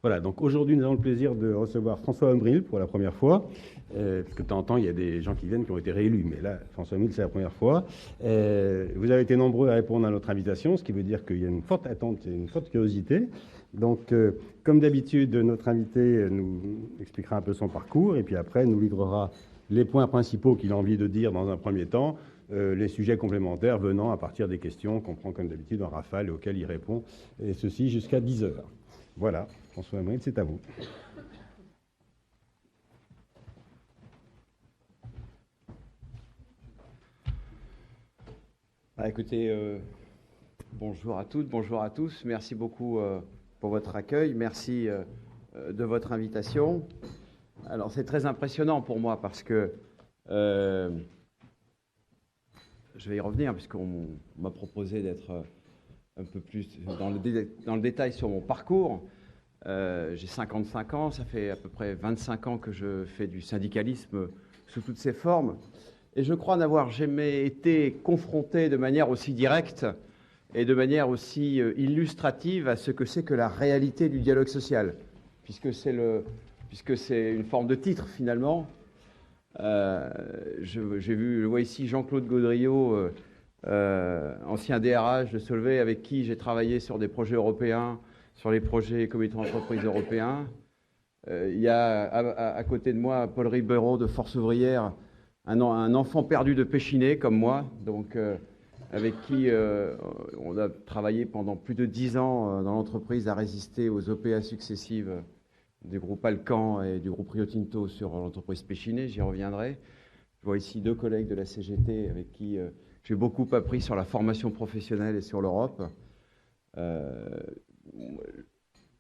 Voilà, donc aujourd'hui, nous avons le plaisir de recevoir François Umbril pour la première fois, parce que de temps en temps, il y a des gens qui viennent qui ont été réélus, mais là, François Umbril, c'est la première fois. Vous avez été nombreux à répondre à notre invitation, ce qui veut dire qu'il y a une forte attente et une forte curiosité. Donc, comme d'habitude, notre invité nous expliquera un peu son parcours, et puis après, nous livrera les points principaux qu'il a envie de dire dans un premier temps, les sujets complémentaires venant à partir des questions qu'on prend comme d'habitude en rafale et auxquelles il répond, et ceci jusqu'à 10 heures. Voilà, François Umbril, c'est à vous. Écoutez, bonjour à toutes, bonjour à tous. Merci beaucoup pour votre accueil. Merci de votre invitation. Alors, c'est très impressionnant pour moi parce que je vais y revenir puisqu'on m'a proposé d'être un peu plus dans le détail sur mon parcours. J'ai 55 ans, ça fait à peu près 25 ans que je fais du syndicalisme sous toutes ses formes. Et je crois n'avoir jamais été confronté de manière aussi directe et de manière aussi illustrative à ce que c'est que la réalité du dialogue social, puisque c'est une forme de titre finalement. Je vois ici Jean-Claude Gaudriot, ancien DRH de Solvay, avec qui j'ai travaillé sur des projets européens, sur les projets comités d'entreprise européens. Il y a à côté de moi Paul Ribeiro de Force ouvrière, un enfant perdu de Péchinet comme moi, donc avec qui on a travaillé pendant plus de 10 ans dans l'entreprise à résister aux OPA successives du groupe Alcan et du groupe Rio Tinto sur l'entreprise Péchinet, j'y reviendrai. Je vois ici deux collègues de la CGT avec qui j'ai beaucoup appris sur la formation professionnelle et sur l'Europe.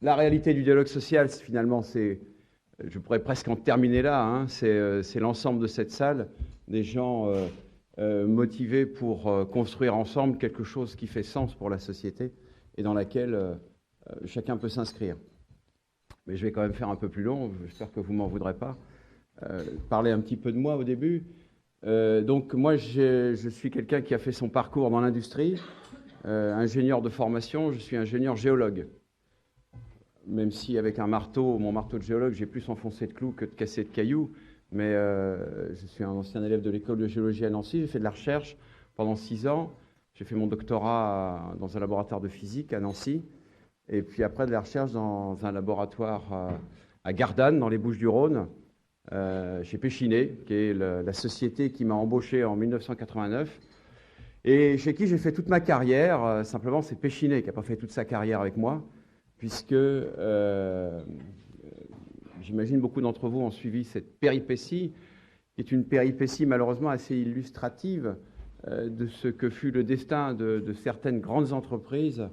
La réalité du dialogue social, finalement, je pourrais presque en terminer là, hein, c'est l'ensemble de cette salle, des gens motivés pour construire ensemble quelque chose qui fait sens pour la société et dans laquelle chacun peut s'inscrire. Mais je vais quand même faire un peu plus long, j'espère que vous ne m'en voudrez pas. Parler un petit peu de moi au début. Donc moi, je suis quelqu'un qui a fait son parcours dans l'industrie, ingénieur de formation, je suis ingénieur géologue. Même si avec mon marteau de géologue, j'ai plus enfoncé de clous que de cassé de cailloux, mais je suis un ancien élève de l'école de géologie à Nancy, j'ai fait de la recherche pendant 6 ans, j'ai fait mon doctorat dans un laboratoire de physique à Nancy, et puis après de la recherche dans un laboratoire à Gardanne, dans les Bouches-du-Rhône, chez Péchinet, qui est la société qui m'a embauché en 1989, et chez qui j'ai fait toute ma carrière. Simplement, c'est Péchinet qui n'a pas fait toute sa carrière avec moi, puisque j'imagine beaucoup d'entre vous ont suivi cette péripétie, qui est une péripétie malheureusement assez illustrative de ce que fut le destin de certaines grandes entreprises,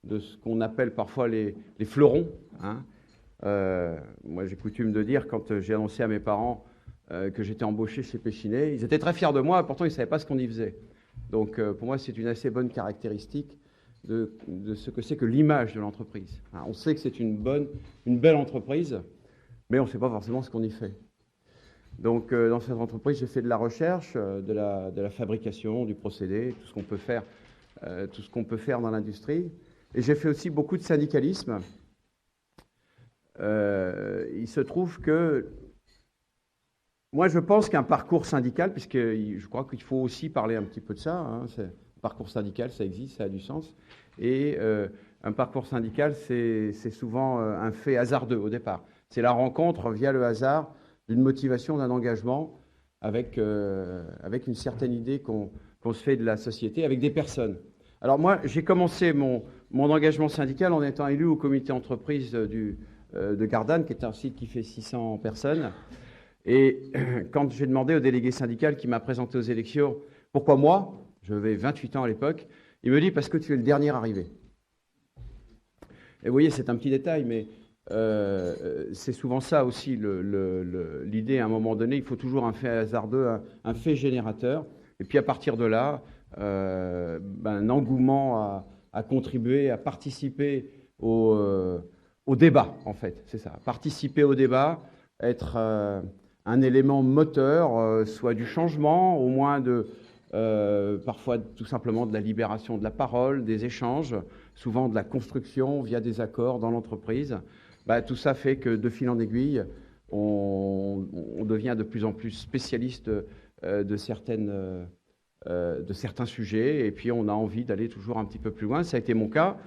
de ce qu'on appelle parfois les fleurons. Hein. Moi, j'ai coutume de dire, quand j'ai annoncé à mes parents que j'étais embauché chez Péchinet, ils étaient très fiers de moi, pourtant ils ne savaient pas ce qu'on y faisait. Donc pour moi, c'est une assez bonne caractéristique de ce que c'est que l'image de l'entreprise. On sait que c'est une belle entreprise, mais on ne sait pas forcément ce qu'on y fait. Donc dans cette entreprise, j'ai fait de la recherche, de la fabrication, du procédé, tout ce qu'on peut faire dans l'industrie. Et j'ai fait aussi beaucoup de syndicalisme. Il se trouve que moi, je pense qu'un parcours syndical, puisque je crois qu'il faut aussi parler un petit peu de ça, hein, parcours syndical, ça existe, ça a du sens. Et un parcours syndical, c'est souvent un fait hasardeux au départ. C'est la rencontre via le hasard d'une motivation, d'un engagement avec une certaine idée qu'on se fait de la société, avec des personnes. Alors moi, j'ai commencé mon engagement syndical en étant élu au comité entreprise de Gardanne, qui est un site qui fait 600 personnes. Et quand j'ai demandé au délégué syndical qui m'a présenté aux élections, pourquoi moi, j'avais 28 ans à l'époque, il me dit parce que tu es le dernier arrivé. Et vous voyez, c'est un petit détail, mais c'est souvent ça aussi l'idée. À un moment donné, il faut toujours un fait hasardeux, un fait générateur. Et puis à partir de là, un engouement à contribuer, à participer au débat, en fait. C'est ça. Participer au débat, être un élément moteur, soit du changement, au moins parfois tout simplement de la libération de la parole, des échanges, souvent de la construction via des accords dans l'entreprise. tout ça fait que de fil en aiguille, on devient de plus en plus spécialiste de certains sujets, et puis on a envie d'aller toujours un petit peu plus loin. Ça a été mon cas.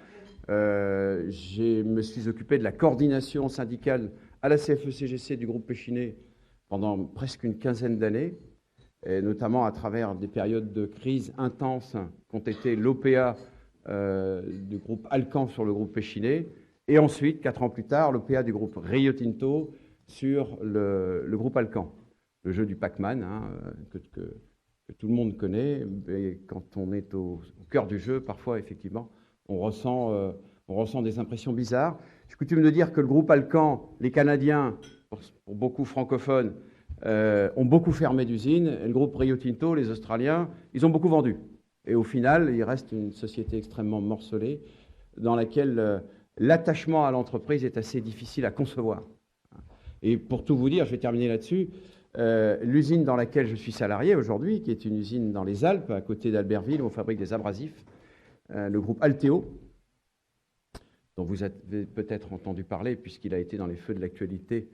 Je me suis occupé de la coordination syndicale à la CFE-CGC du groupe Péchinet pendant presque une quinzaine d'années, et notamment à travers des périodes de crise intenses qu'ont été l'OPA du groupe Alcan sur le groupe Péchinet, et ensuite, 4 ans plus tard, l'OPA du groupe Rio Tinto sur le groupe Alcan. Le jeu du Pac-Man, que tout le monde connaît, et quand on est au cœur du jeu, parfois, effectivement, on ressent des impressions bizarres. J'ai coutume de dire que le groupe Alcan, les Canadiens, pour beaucoup francophones, ont beaucoup fermé d'usines, et le groupe Rio Tinto, les Australiens, ils ont beaucoup vendu. Et au final, il reste une société extrêmement morcelée, dans laquelle l'attachement à l'entreprise est assez difficile à concevoir. Et pour tout vous dire, je vais terminer là-dessus, l'usine dans laquelle je suis salarié aujourd'hui, qui est une usine dans les Alpes, à côté d'Albertville, où on fabrique des abrasifs, le groupe Alteo, dont vous avez peut-être entendu parler, puisqu'il a été dans les feux de l'actualité.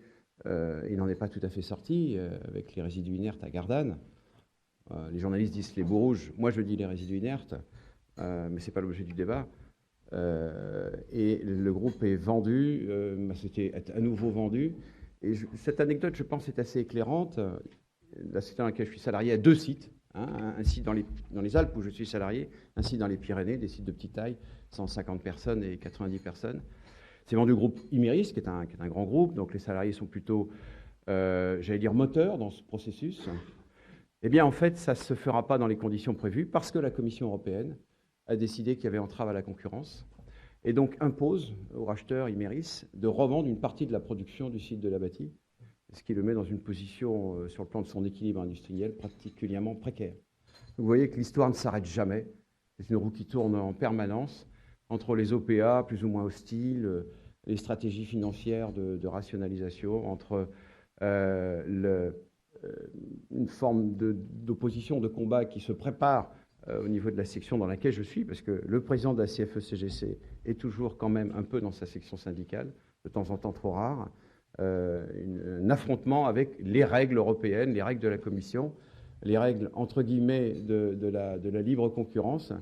Il n'en est pas tout à fait sorti, avec les résidus inertes à Gardanne. Les journalistes disent les bouts rouges, moi je dis les résidus inertes, mais ce n'est pas l'objet du débat. Et le groupe est vendu, c'était à nouveau vendu. Et cette anecdote, je pense, est assez éclairante. La société dans laquelle je suis salarié a 2 sites. Un site dans les Alpes où je suis salarié, un site dans les Pyrénées, des sites de petite taille, 150 personnes et 90 personnes. C'est vendu au groupe Imerys, qui est un grand groupe, donc les salariés sont plutôt, j'allais dire, moteurs dans ce processus. Eh bien, en fait, ça ne se fera pas dans les conditions prévues parce que la Commission européenne a décidé qu'il y avait entrave à la concurrence et donc impose au racheteur Imerys de revendre une partie de la production du site de la Bâtie, ce qui le met dans une position, sur le plan de son équilibre industriel, particulièrement précaire. Vous voyez que l'histoire ne s'arrête jamais. C'est une roue qui tourne en permanence entre les OPA plus ou moins hostiles, les stratégies financières de rationalisation, entre une forme d'opposition, de combat qui se prépare au niveau de la section dans laquelle je suis, parce que le président de la CFE-CGC est toujours quand même un peu dans sa section syndicale, de temps en temps trop rare, un affrontement avec les règles européennes, les règles de la Commission, les règles, entre guillemets, de la libre concurrence,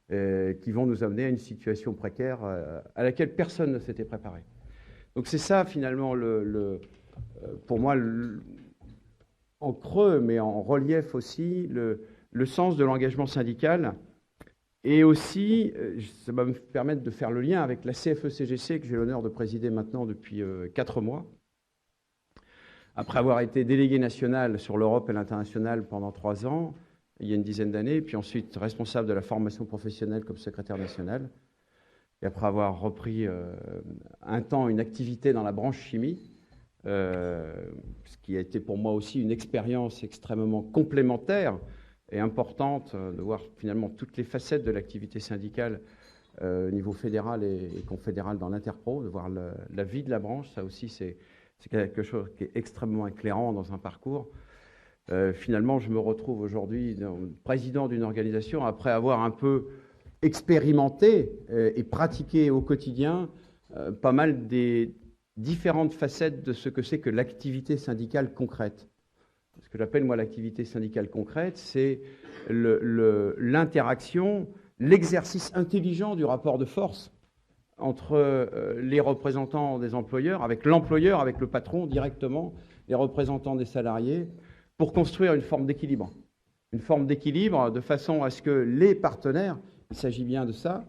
qui vont nous amener à une situation précaire à laquelle personne ne s'était préparé. Donc c'est ça, finalement, pour moi, en creux, mais en relief aussi, le sens de l'engagement syndical. Et aussi, ça va me permettre de faire le lien avec la CFE-CGC, que j'ai l'honneur de présider maintenant depuis 4 mois. Après avoir été délégué national sur l'Europe et l'international pendant 3 ans, il y a une dizaine d'années, puis ensuite responsable de la formation professionnelle comme secrétaire national, et après avoir repris un temps une activité dans la branche chimie, ce qui a été pour moi aussi une expérience extrêmement complémentaire et importante, de voir finalement toutes les facettes de l'activité syndicale au niveau fédéral et confédéral dans l'Interpro, de voir la vie de la branche. Ça aussi, c'est quelque chose qui est extrêmement éclairant dans un parcours. Finalement, je me retrouve aujourd'hui président d'une organisation après avoir un peu expérimenté et pratiqué au quotidien pas mal des différentes facettes de ce que c'est que l'activité syndicale concrète. Ce que j'appelle, moi, l'activité syndicale concrète, c'est l'interaction, l'exercice intelligent du rapport de force entre les représentants des employeurs, avec l'employeur, avec le patron directement, les représentants des salariés, pour construire une forme d'équilibre. Une forme d'équilibre de façon à ce que les partenaires, il s'agit bien de ça,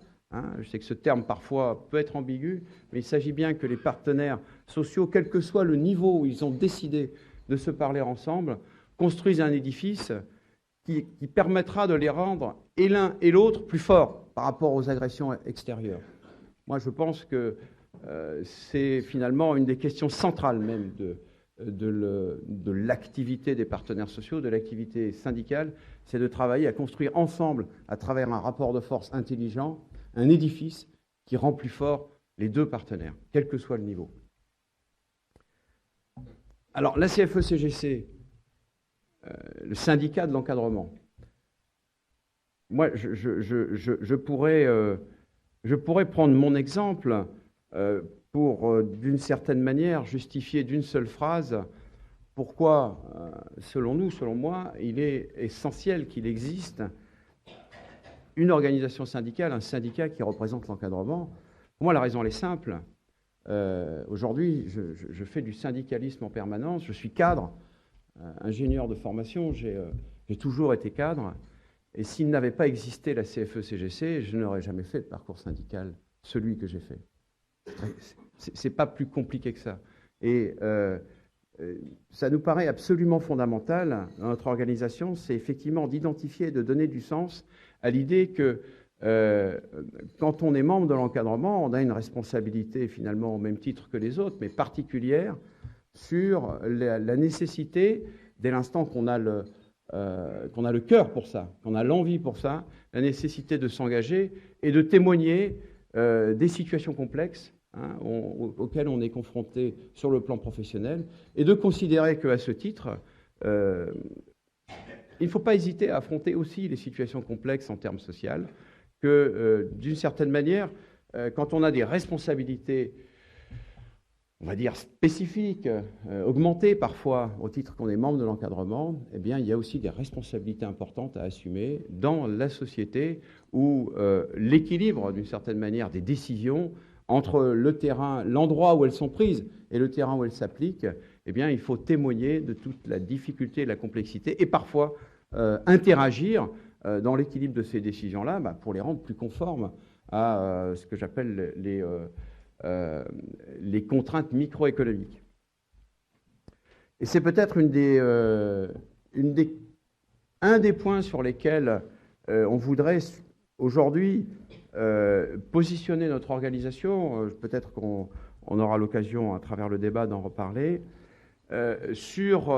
je sais que ce terme parfois peut être ambigu, mais il s'agit bien que les partenaires sociaux, quel que soit le niveau où ils ont décidé de se parler ensemble, construisent un édifice qui permettra de les rendre, et l'un et l'autre, plus forts par rapport aux agressions extérieures. Moi, je pense que c'est finalement une des questions centrales même de l'activité des partenaires sociaux, de l'activité syndicale, c'est de travailler à construire ensemble, à travers un rapport de force intelligent, un édifice qui rend plus fort les deux partenaires, quel que soit le niveau. Alors, la CFE-CGC, le syndicat de l'encadrement, moi, je pourrais prendre mon exemple pour, d'une certaine manière, justifier d'une seule phrase pourquoi, selon nous, selon moi, il est essentiel qu'il existe une organisation syndicale, un syndicat qui représente l'encadrement. Pour moi, la raison, elle est simple. Aujourd'hui, je fais du syndicalisme en permanence, je suis cadre, ingénieur de formation, j'ai toujours été cadre, et s'il n'avait pas existé la CFE-CGC, je n'aurais jamais fait de parcours syndical, celui que j'ai fait. C'est pas plus compliqué que ça. Et ça nous paraît absolument fondamental dans notre organisation, c'est effectivement d'identifier et de donner du sens à l'idée que quand on est membre de l'encadrement, on a une responsabilité finalement au même titre que les autres, mais particulière sur la nécessité, dès l'instant qu'on a le cœur pour ça, qu'on a l'envie pour ça, la nécessité de s'engager et de témoigner des situations complexes auxquelles on est confronté sur le plan professionnel, et de considérer qu'à ce titre, il ne faut pas hésiter à affronter aussi les situations complexes en termes sociaux, que d'une certaine manière, quand on a des responsabilités, on va dire spécifiques, augmentées parfois au titre qu'on est membre de l'encadrement, eh bien, il y a aussi des responsabilités importantes à assumer dans la société où l'équilibre, d'une certaine manière, des décisions entre le terrain, l'endroit où elles sont prises et le terrain où elles s'appliquent, eh bien, il faut témoigner de toute la difficulté et la complexité et parfois interagir dans l'équilibre de ces décisions-là pour les rendre plus conformes à ce que j'appelle les contraintes microéconomiques. Et c'est peut-être un des points sur lesquels on voudrait aujourd'hui positionner notre organisation, peut-être qu'on aura l'occasion à travers le débat d'en reparler, sur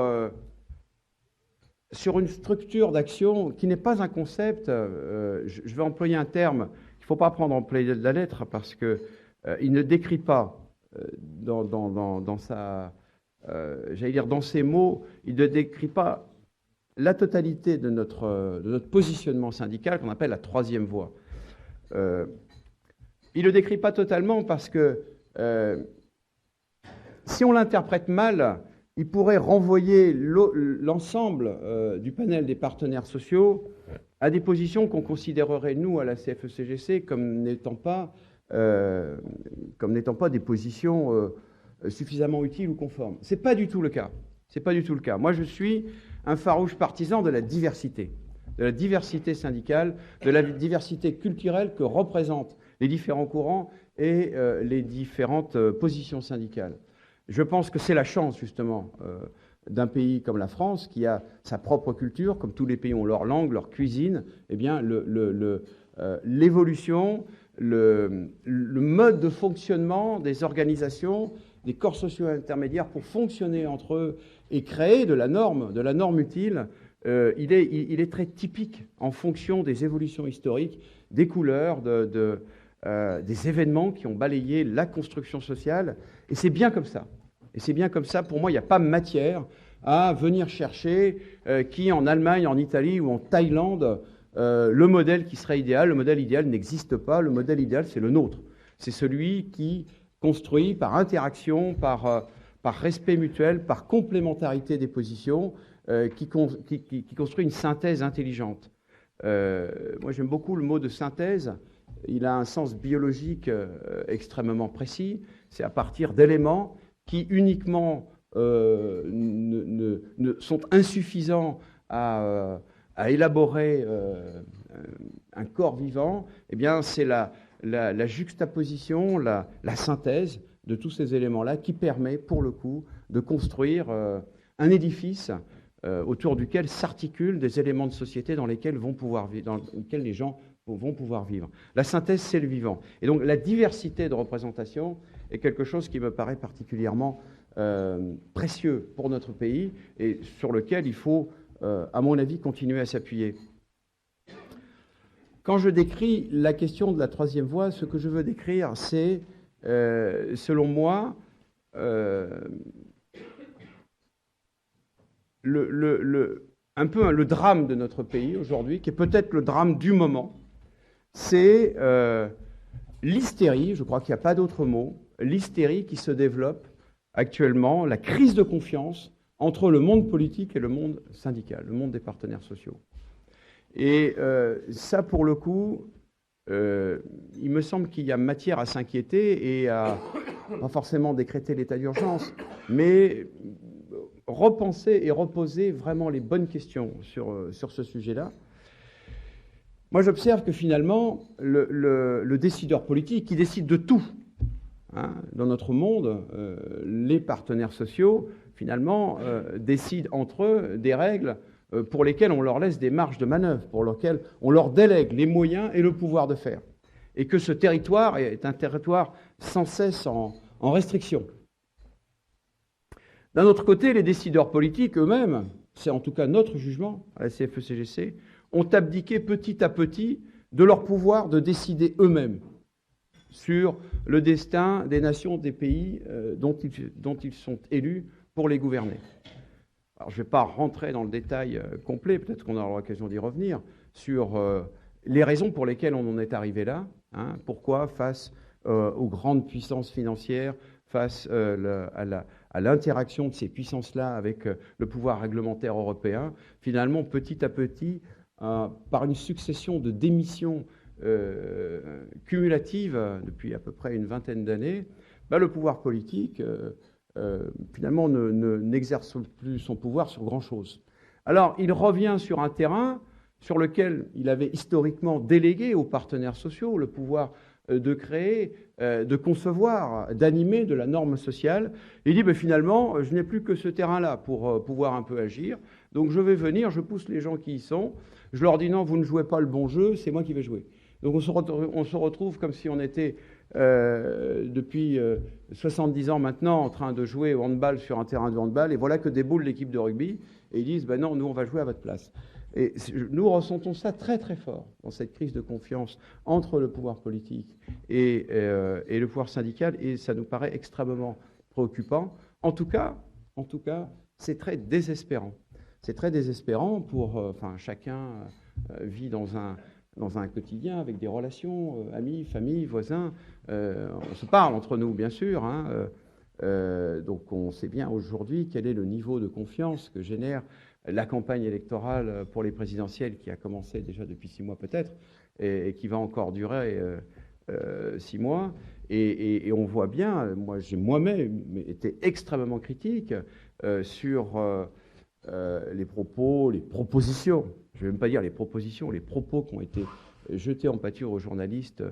une structure d'action qui n'est pas un concept, je vais employer un terme qu'il ne faut pas prendre en pleine de la lettre parce qu'il ne décrit pas dans ses mots, il ne décrit pas la totalité de notre positionnement syndical qu'on appelle la troisième voie. Il ne le décrit pas totalement parce que si on l'interprète mal, il pourrait renvoyer l'ensemble du panel des partenaires sociaux à des positions qu'on considérerait, nous, à la CFE-CGC, comme n'étant pas des positions suffisamment utiles ou conformes. Ce n'est pas du tout le cas. C'est pas du tout le cas. Moi, je suis un farouche partisan de la diversité syndicale, de la diversité culturelle que représentent les différents courants et les différentes positions syndicales. Je pense que c'est la chance, justement, d'un pays comme la France, qui a sa propre culture, comme tous les pays ont leur langue, leur cuisine. Eh bien, l'évolution, le mode de fonctionnement des organisations, des corps sociaux intermédiaires pour fonctionner entre eux et créer de la norme utile, il est très typique en fonction des évolutions historiques, des couleurs, des événements qui ont balayé la construction sociale. Et c'est bien comme ça. Et c'est bien comme ça. Pour moi, il n'y a pas matière à venir chercher qui, en Allemagne, en Italie ou en Thaïlande, le modèle qui serait idéal. Le modèle idéal n'existe pas. Le modèle idéal, c'est le nôtre. C'est celui qui construit par interaction, par respect mutuel, par complémentarité des positions, qui construit une synthèse intelligente. Moi, j'aime beaucoup le mot de synthèse. Il a un sens biologique extrêmement précis. C'est à partir d'éléments qui uniquement sont insuffisants à élaborer un corps vivant. Eh bien, c'est la juxtaposition, la synthèse de tous ces éléments-là qui permet, pour le coup, de construire un édifice autour duquel s'articulent des éléments de société dans lesquels les gens vont pouvoir vivre. La synthèse, c'est le vivant. Et donc, la diversité de représentation est quelque chose qui me paraît particulièrement précieux pour notre pays et sur lequel il faut, à mon avis, continuer à s'appuyer. Quand je décris la question de la troisième voie, ce que je veux décrire, c'est, selon moi, un peu le drame de notre pays aujourd'hui, qui est peut-être le drame du moment, c'est l'hystérie, je crois qu'il n'y a pas d'autre mot, l'hystérie qui se développe actuellement, la crise de confiance entre le monde politique et le monde syndical, le monde des partenaires sociaux. Et ça, pour le coup, il me semble qu'il y a matière à s'inquiéter et à, pas forcément décréter l'état d'urgence, mais repenser et reposer vraiment les bonnes questions sur ce sujet-là. Moi, j'observe que finalement, le décideur politique qui décide de tout, hein, dans notre monde, les partenaires sociaux, finalement, décident entre eux des règles pour lesquelles on leur laisse des marges de manœuvre, pour lesquelles on leur délègue les moyens et le pouvoir de faire. Et que ce territoire est un territoire sans cesse en restriction. D'un autre côté, les décideurs politiques eux-mêmes, c'est en tout cas notre jugement à la CFE-CGC, ont abdiqué petit à petit de leur pouvoir de décider eux-mêmes sur le destin des nations, des pays dont ils sont élus pour les gouverner. Alors, je ne vais pas rentrer dans le détail complet, peut-être qu'on aura l'occasion d'y revenir, sur les raisons pour lesquelles on en est arrivé là. Hein, pourquoi, face aux grandes puissances financières, face à l'interaction de ces puissances-là avec le pouvoir réglementaire européen, finalement, petit à petit, par une succession de démissions cumulatives depuis à peu près une vingtaine d'années, le pouvoir politique, finalement, n'exerce plus son pouvoir sur grand-chose. Alors, il revient sur un terrain sur lequel il avait historiquement délégué aux partenaires sociaux le pouvoir de créer, de concevoir, d'animer de la norme sociale. Il dit, finalement, je n'ai plus que ce terrain-là pour pouvoir un peu agir, donc je vais venir, je pousse les gens qui y sont, je leur dis non, vous ne jouez pas le bon jeu, c'est moi qui vais jouer. Donc on se retrouve comme si on était depuis 70 ans maintenant en train de jouer au handball sur un terrain de handball, et voilà que déboule l'équipe de rugby, et ils disent, non, nous on va jouer à votre place. Et nous ressentons ça très très fort dans cette crise de confiance entre le pouvoir politique et le pouvoir syndical, et ça nous paraît extrêmement préoccupant. En tout cas, c'est très désespérant. C'est très désespérant pour... chacun vit dans un quotidien avec des relations, amis, famille, voisins. On se parle entre nous, bien sûr. Hein, donc on sait bien aujourd'hui quel est le niveau de confiance que génère la campagne électorale pour les présidentielles qui a commencé déjà depuis 6 mois peut-être et qui va encore durer 6 mois. Et on voit bien, moi j'ai moi-même été extrêmement critique sur les propos, les propositions, je ne vais même pas dire les propositions, les propos qui ont été jetés en pâture aux journalistes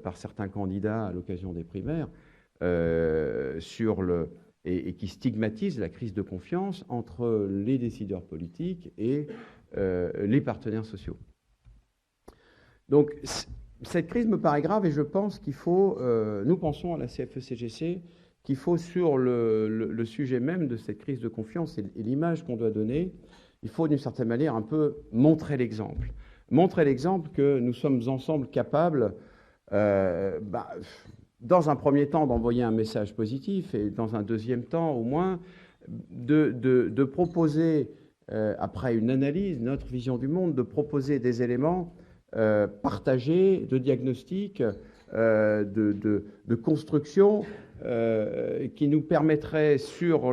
par certains candidats à l'occasion des primaires et qui stigmatise la crise de confiance entre les décideurs politiques et les partenaires sociaux. Donc, cette crise me paraît grave et je pense qu'il faut, nous pensons à la CFE-CGC, qu'il faut sur le sujet même de cette crise de confiance et l'image qu'on doit donner, il faut d'une certaine manière un peu montrer l'exemple. Montrer l'exemple que nous sommes ensemble capables dans un premier temps, d'envoyer un message positif et dans un deuxième temps, au moins, de proposer, après une analyse, notre vision du monde, de proposer des éléments partagés, de diagnostic, de construction, qui nous permettraient sur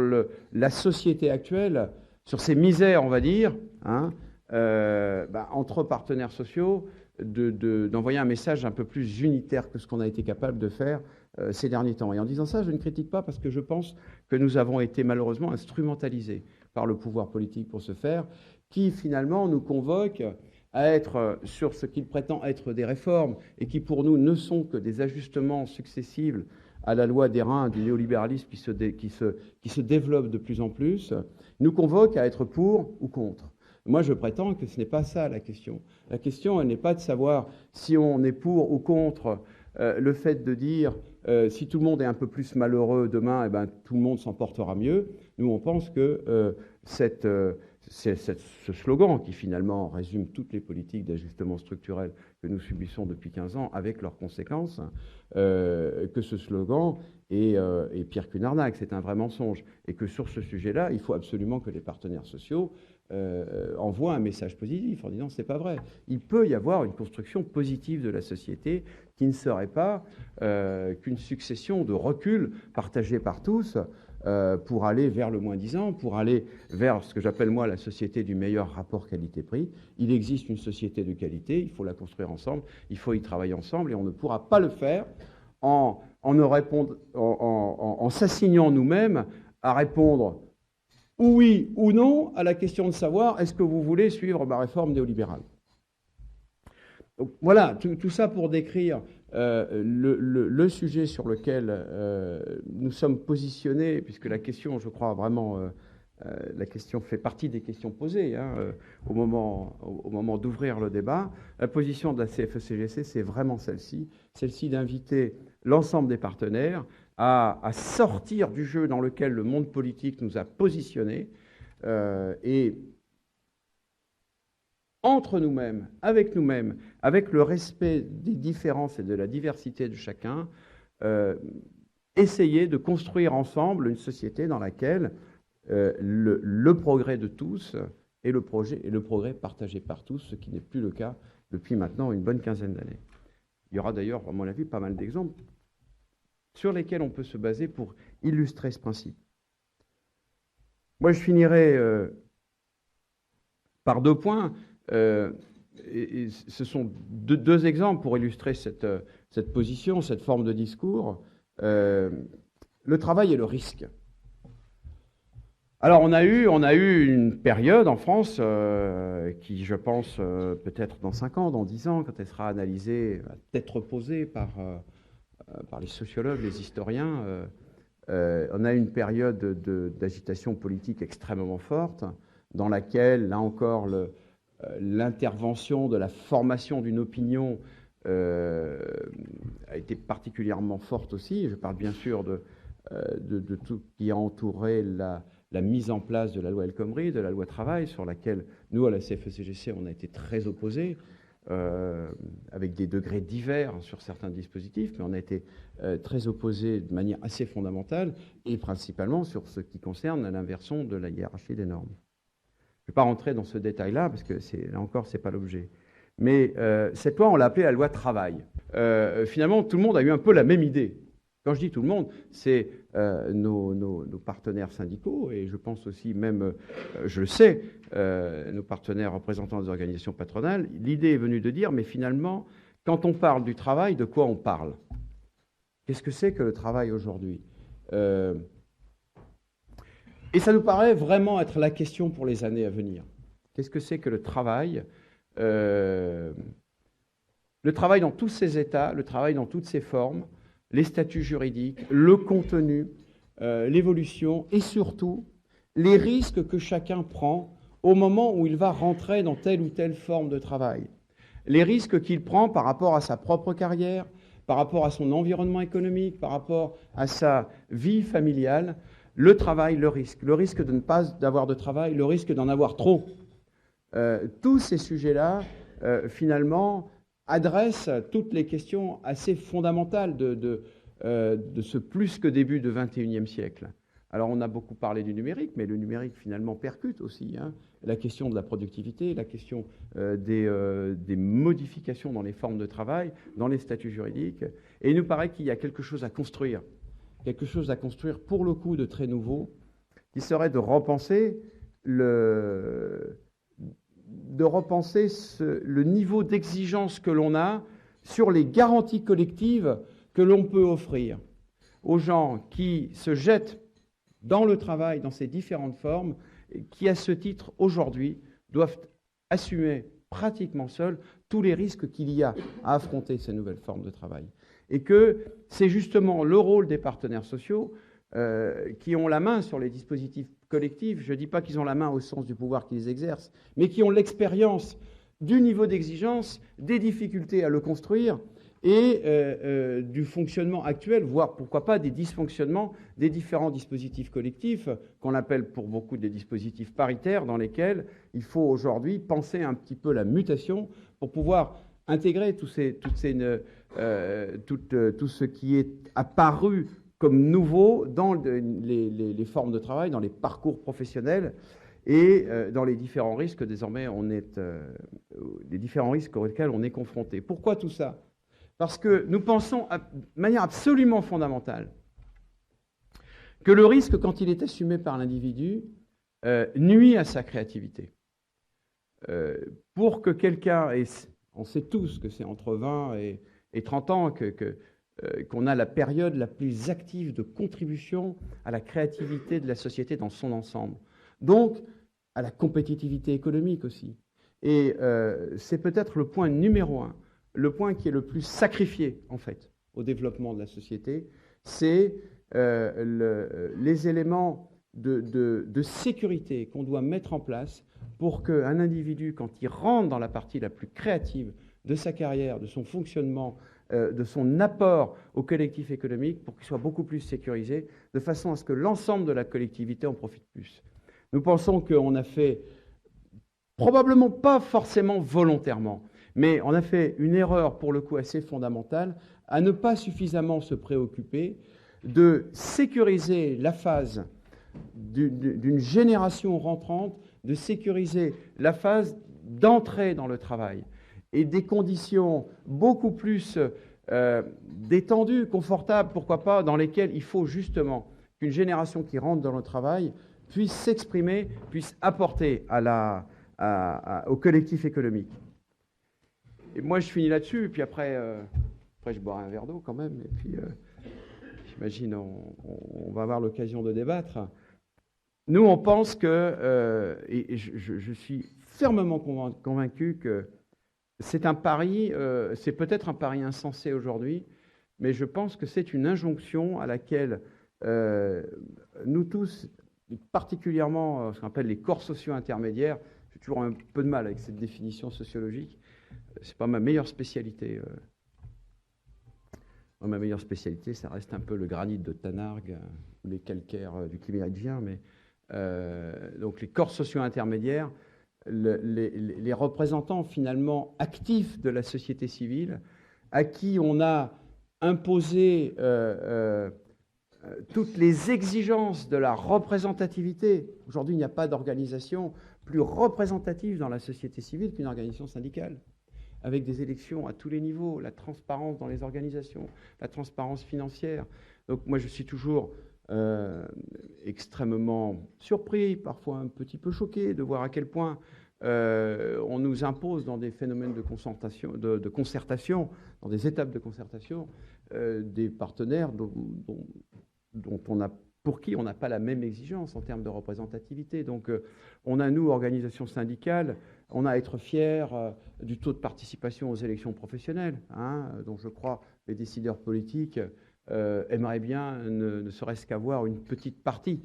la société actuelle, sur ces misères, on va dire, hein, entre partenaires sociaux, d'envoyer un message un peu plus unitaire que ce qu'on a été capable de faire ces derniers temps. Et en disant ça, je ne critique pas parce que je pense que nous avons été malheureusement instrumentalisés par le pouvoir politique pour ce faire, qui finalement nous convoque à être sur ce qu'il prétend être des réformes et qui pour nous ne sont que des ajustements successifs à la loi des reins du néolibéralisme qui se développe de plus en plus, nous convoque à être pour ou contre. Moi, je prétends que ce n'est pas ça la question. La question, elle n'est pas de savoir si on est pour ou contre le fait de dire si tout le monde est un peu plus malheureux demain, tout le monde s'en portera mieux. Nous, on pense que c'est ce slogan qui finalement résume toutes les politiques d'ajustement structurel que nous subissons depuis 15 ans avec leurs conséquences, que ce slogan est pire qu'une arnaque, c'est un vrai mensonge. Et que sur ce sujet-là, il faut absolument que les partenaires sociaux envoient un message positif en disant c'est pas vrai. Il peut y avoir une construction positive de la société qui ne serait pas qu'une succession de reculs partagés par tous pour aller vers le moins-disant, pour aller vers ce que j'appelle moi la société du meilleur rapport qualité-prix. Il existe une société de qualité, il faut la construire ensemble, il faut y travailler ensemble et on ne pourra pas le faire en s'assignant nous-mêmes à répondre oui ou non à la question de savoir est-ce que vous voulez suivre ma réforme néolibérale. Donc, voilà, tout ça pour décrire le sujet sur lequel nous sommes positionnés, puisque la question, je crois vraiment, la question fait partie des questions posées au moment d'ouvrir le débat. La position de la CFE-CGC, c'est vraiment celle-ci d'inviter l'ensemble des partenaires à sortir du jeu dans lequel le monde politique nous a positionnés et entre nous-mêmes, avec le respect des différences et de la diversité de chacun, essayer de construire ensemble une société dans laquelle le progrès de tous est le progrès partagé par tous, ce qui n'est plus le cas depuis maintenant une bonne quinzaine d'années. Il y aura d'ailleurs, à mon avis, pas mal d'exemples sur lesquels on peut se baser pour illustrer ce principe. Moi, je finirai par 2 points. Et ce sont deux exemples pour illustrer cette position, cette forme de discours. Le travail et le risque. Alors on a eu une période en France qui, je pense, peut-être dans 5 ans, dans 10 ans, quand elle sera analysée, peut-être reposée par les sociologues, les historiens, on a eu une période d'agitation politique extrêmement forte, dans laquelle, là encore, l'intervention de la formation d'une opinion a été particulièrement forte aussi. Je parle bien sûr de tout ce qui a entouré la mise en place de la loi El Khomri, de la loi travail, sur laquelle nous, à la CFE-CGC, on a été très opposés, avec des degrés divers sur certains dispositifs, mais on a été très opposés de manière assez fondamentale, et principalement sur ce qui concerne l'inversion de la hiérarchie des normes. Je ne vais pas rentrer dans ce détail-là, parce que là encore, ce n'est pas l'objet. Mais cette loi, on l'a appelée la loi travail. Finalement, tout le monde a eu un peu la même idée. Quand je dis tout le monde, c'est nos partenaires syndicaux, et je pense aussi même, je le sais, nos partenaires représentants des organisations patronales. L'idée est venue de dire, mais finalement, quand on parle du travail, de quoi on parle? Qu'est-ce que c'est que le travail aujourd'hui? Et ça nous paraît vraiment être la question pour les années à venir. Qu'est-ce que c'est que le travail? Le travail dans tous ses états, le travail dans toutes ses formes, les statuts juridiques, le contenu, l'évolution et surtout les risques que chacun prend au moment où il va rentrer dans telle ou telle forme de travail. Les risques qu'il prend par rapport à sa propre carrière, par rapport à son environnement économique, par rapport à sa vie familiale. Le travail, le risque de ne pas avoir de travail, le risque d'en avoir trop. Tous ces sujets-là, finalement, adressent toutes les questions assez fondamentales de ce plus que début du XXIe siècle. Alors, on a beaucoup parlé du numérique, mais le numérique, finalement, percute aussi la question de la productivité, la question des modifications dans les formes de travail, dans les statuts juridiques. Et il nous paraît qu'il y a quelque chose à construire pour le coup de très nouveau, qui serait de repenser le niveau d'exigence que l'on a sur les garanties collectives que l'on peut offrir aux gens qui se jettent dans le travail, dans ses différentes formes, qui, à ce titre, aujourd'hui, doivent assumer pratiquement seuls tous les risques qu'il y a à affronter ces nouvelles formes de travail. Et que c'est justement le rôle des partenaires sociaux qui ont la main sur les dispositifs collectifs. Je ne dis pas qu'ils ont la main au sens du pouvoir qu'ils exercent, mais qui ont l'expérience du niveau d'exigence, des difficultés à le construire et du fonctionnement actuel, voire pourquoi pas des dysfonctionnements des différents dispositifs collectifs, qu'on appelle pour beaucoup des dispositifs paritaires, dans lesquels il faut aujourd'hui penser un petit peu la mutation pour pouvoir intégrer tout ce qui est apparu comme nouveau dans les formes de travail, dans les parcours professionnels et dans les différents risques désormais les différents risques auxquels on est confronté. Pourquoi tout ça ? Parce que nous pensons de manière absolument fondamentale que le risque, quand il est assumé par l'individu, nuit à sa créativité. Pour que quelqu'un, et on sait tous que c'est entre 20 et 30 ans qu'on a la période la plus active de contribution à la créativité de la société dans son ensemble. Donc, à la compétitivité économique aussi. Et c'est peut-être le point numéro 1, le point qui est le plus sacrifié, en fait, au développement de la société, c'est les éléments de sécurité qu'on doit mettre en place pour qu'un individu, quand il rentre dans la partie la plus créative de sa carrière, de son fonctionnement, de son apport au collectif économique, pour qu'il soit beaucoup plus sécurisé, de façon à ce que l'ensemble de la collectivité en profite plus. Nous pensons qu'on a fait, probablement pas forcément volontairement, mais on a fait une erreur pour le coup assez fondamentale à ne pas suffisamment se préoccuper de sécuriser la phase d'une génération rentrante, de sécuriser la phase d'entrée dans le travail et des conditions beaucoup plus détendues, confortables, pourquoi pas, dans lesquelles il faut justement qu'une génération qui rentre dans le travail puisse s'exprimer, puisse apporter au collectif économique. Et moi, je finis là-dessus, et puis après je boirai un verre d'eau quand même, et puis j'imagine on va avoir l'occasion de débattre. Nous, on pense que, et je suis fermement convaincu que c'est un pari, c'est peut-être un pari insensé aujourd'hui, mais je pense que c'est une injonction à laquelle nous tous, particulièrement ce qu'on appelle les corps sociaux intermédiaires, j'ai toujours un peu de mal avec cette définition sociologique, c'est pas ma meilleure spécialité. Ma meilleure spécialité, ça reste un peu le granit de Tanargue, ou les calcaires du Kiméridien, mais donc les corps sociaux intermédiaires, les représentants finalement actifs de la société civile, à qui on a imposé toutes les exigences de la représentativité. Aujourd'hui, il n'y a pas d'organisation plus représentative dans la société civile qu'une organisation syndicale, avec des élections à tous les niveaux, la transparence dans les organisations, la transparence financière. Donc moi, je suis toujours extrêmement surpris, parfois un petit peu choqué de voir à quel point on nous impose dans des phénomènes de concertation, dans des étapes de concertation, des partenaires pour qui on n'a pas la même exigence en termes de représentativité. Donc on a, nous, organisations syndicales, on a à être fiers du taux de participation aux élections professionnelles, dont je crois les décideurs politiques aimeraient bien ne serait-ce qu'avoir une petite partie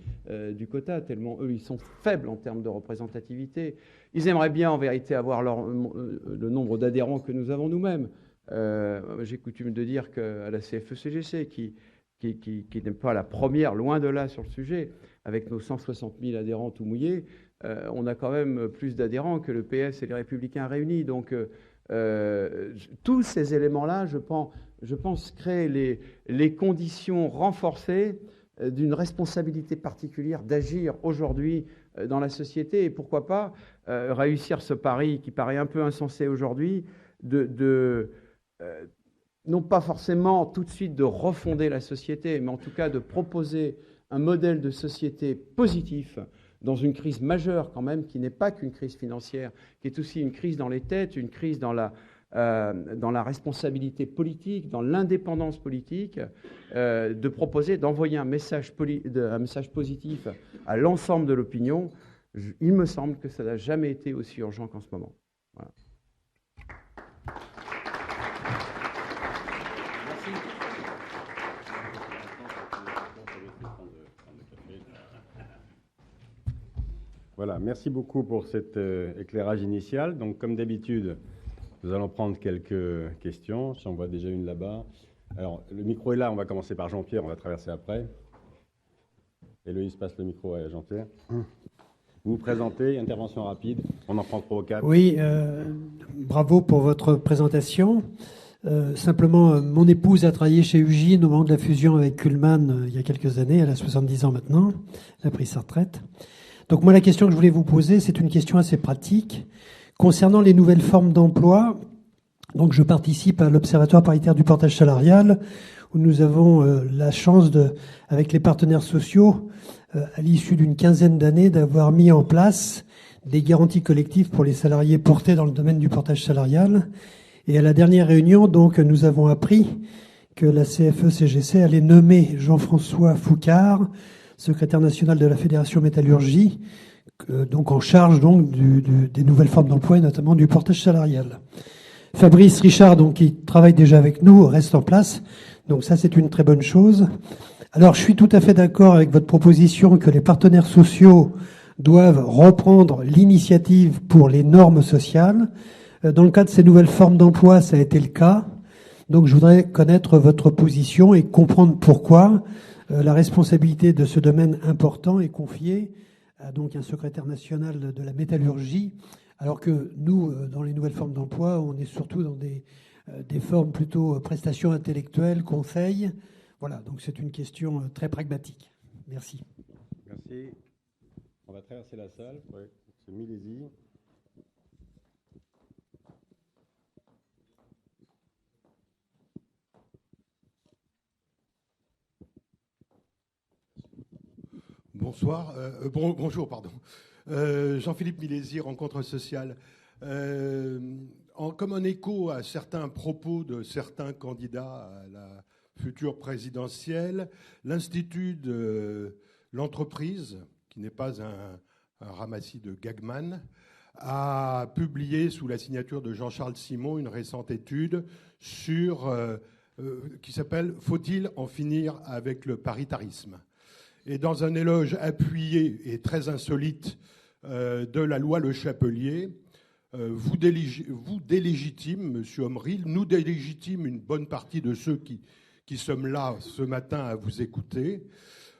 du quota, tellement eux, ils sont faibles en termes de représentativité. Ils aimeraient bien, en vérité, avoir le nombre d'adhérents que nous avons nous-mêmes. J'ai coutume de dire qu'à la CFE-CGC, qui n'est pas la première, loin de là, sur le sujet, avec nos 160 000 adhérents tout mouillés, on a quand même plus d'adhérents que le PS et les Républicains réunis. Donc, tous ces éléments-là, je pense créer les conditions renforcées d'une responsabilité particulière d'agir aujourd'hui dans la société, et pourquoi pas réussir ce pari qui paraît un peu insensé aujourd'hui, non pas forcément tout de suite de refonder la société, mais en tout cas de proposer un modèle de société positif dans une crise majeure quand même, qui n'est pas qu'une crise financière, qui est aussi une crise dans les têtes, une crise dans la responsabilité politique, dans l'indépendance politique, de proposer, d'envoyer un message positif à l'ensemble de l'opinion. Il me semble que ça n'a jamais été aussi urgent qu'en ce moment. Voilà. Voilà, merci beaucoup pour cet éclairage initial. Donc, comme d'habitude, Nous allons prendre quelques questions. J'en vois déjà une là-bas. Alors, le micro est là. On va commencer par Jean-Pierre. On va traverser après. Héloïse passe le micro à Jean-Pierre. Vous vous présentez, intervention rapide. On en prend 3 ou 4. Oui, bravo pour votre présentation. Simplement, mon épouse a travaillé chez Ugine au moment de la fusion avec Kuhlmann il y a quelques années. Elle a 70 ans maintenant. Elle a pris sa retraite. Donc moi, la question que je voulais vous poser, c'est une question assez pratique. Concernant les nouvelles formes d'emploi, donc je participe à l'Observatoire paritaire du portage salarial, où nous avons la chance, avec les partenaires sociaux, à l'issue d'une quinzaine d'années, d'avoir mis en place des garanties collectives pour les salariés portés dans le domaine du portage salarial. Et à la dernière réunion, donc, nous avons appris que la CFE-CGC allait nommer Jean-François Foucard, secrétaire national de la Fédération Métallurgie, donc en charge donc des nouvelles formes d'emploi et notamment du portage salarial. Fabrice Richard, donc, qui travaille déjà avec nous, reste en place. Donc ça, c'est une très bonne chose. Alors, je suis tout à fait d'accord avec votre proposition que les partenaires sociaux doivent reprendre l'initiative pour les normes sociales. Dans le cas de ces nouvelles formes d'emploi, ça a été le cas. Donc, je voudrais connaître votre position et comprendre pourquoi la responsabilité de ce domaine important est confiée à donc un secrétaire national de la métallurgie, alors que nous, dans les nouvelles formes d'emploi, on est surtout dans des formes plutôt prestations intellectuelles, conseils. Voilà, donc c'est une question très pragmatique. Merci. Merci. On va traverser la salle. Oui, c'est Milésie. Bonsoir, bonjour, pardon. Jean-Philippe Milésie, Rencontre sociale. Comme un écho à certains propos de certains candidats à la future présidentielle, l'Institut de l'entreprise, qui n'est pas un ramassis de Gagman, a publié sous la signature de Jean-Charles Simon une récente étude qui s'appelle « Faut-il en finir avec le paritarisme ?» Et dans un éloge appuyé et très insolite de la loi Le Chapelier, vous délégitime, M. Omril, nous délégitime une bonne partie de ceux qui sommes là ce matin à vous écouter.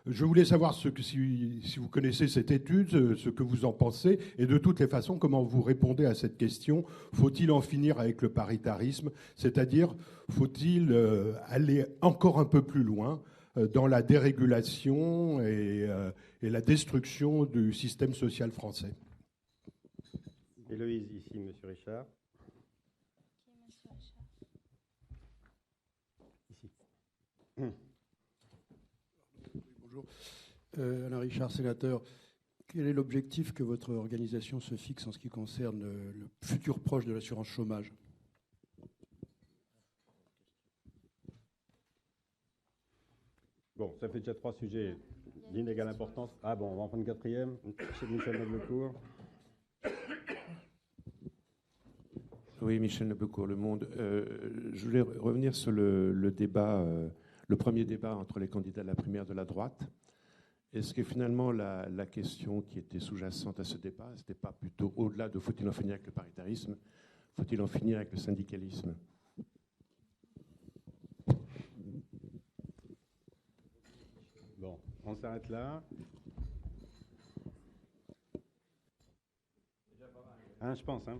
Je voulais savoir si vous connaissez cette étude, ce que vous en pensez, et de toutes les façons, comment vous répondez à cette question. Faut-il en finir avec le paritarisme? C'est-à-dire, faut-il aller encore un peu plus loin dans la dérégulation et la destruction du système social français? Héloïse, ici, M. Richard. Ici. Bonjour. Alain Richard, sénateur. Quel est l'objectif que votre organisation se fixe en ce qui concerne le futur proche de l'assurance chômage? Bon, ça fait déjà 3 sujets d'inégale importance. Ah bon, on va en prendre 4e. Chez Michel Noblecourt. Oui, Michel Noblecourt, Le Monde. Je voulais revenir sur le débat, le premier débat entre les candidats de la primaire de la droite. Est-ce que finalement la question qui était sous-jacente à ce débat, ce n'était pas plutôt au-delà de faut-il en finir avec le paritarisme, faut-il en finir avec le syndicalisme? Bon, on s'arrête là. Hein, je pense. Hein.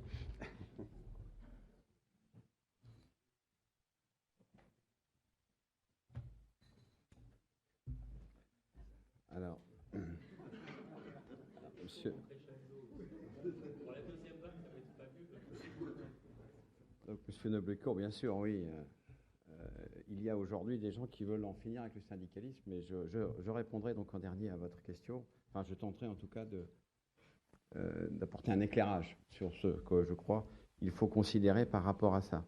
Alors, monsieur. Donc, monsieur Noblecourt, bien sûr, oui. Il y a aujourd'hui des gens qui veulent en finir avec le syndicalisme, mais je répondrai donc en dernier à votre question. Enfin, je tenterai en tout cas d'apporter un éclairage sur ce que je crois qu'il faut considérer par rapport à ça.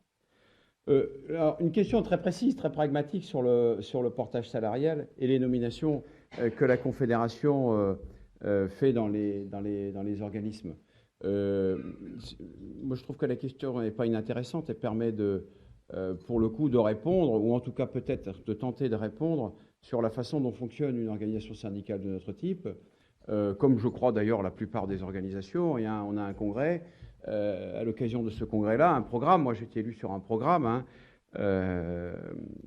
Alors, une question très précise, très pragmatique sur le portage salarial et les nominations que la Confédération fait dans les organismes. Moi, je trouve que la question n'est pas inintéressante et permet pour le coup de répondre, ou en tout cas peut-être de tenter de répondre sur la façon dont fonctionne une organisation syndicale de notre type. Comme je crois d'ailleurs la plupart des organisations, on a un congrès à l'occasion de ce congrès-là un programme. Moi, j'ai été élu sur un programme hein,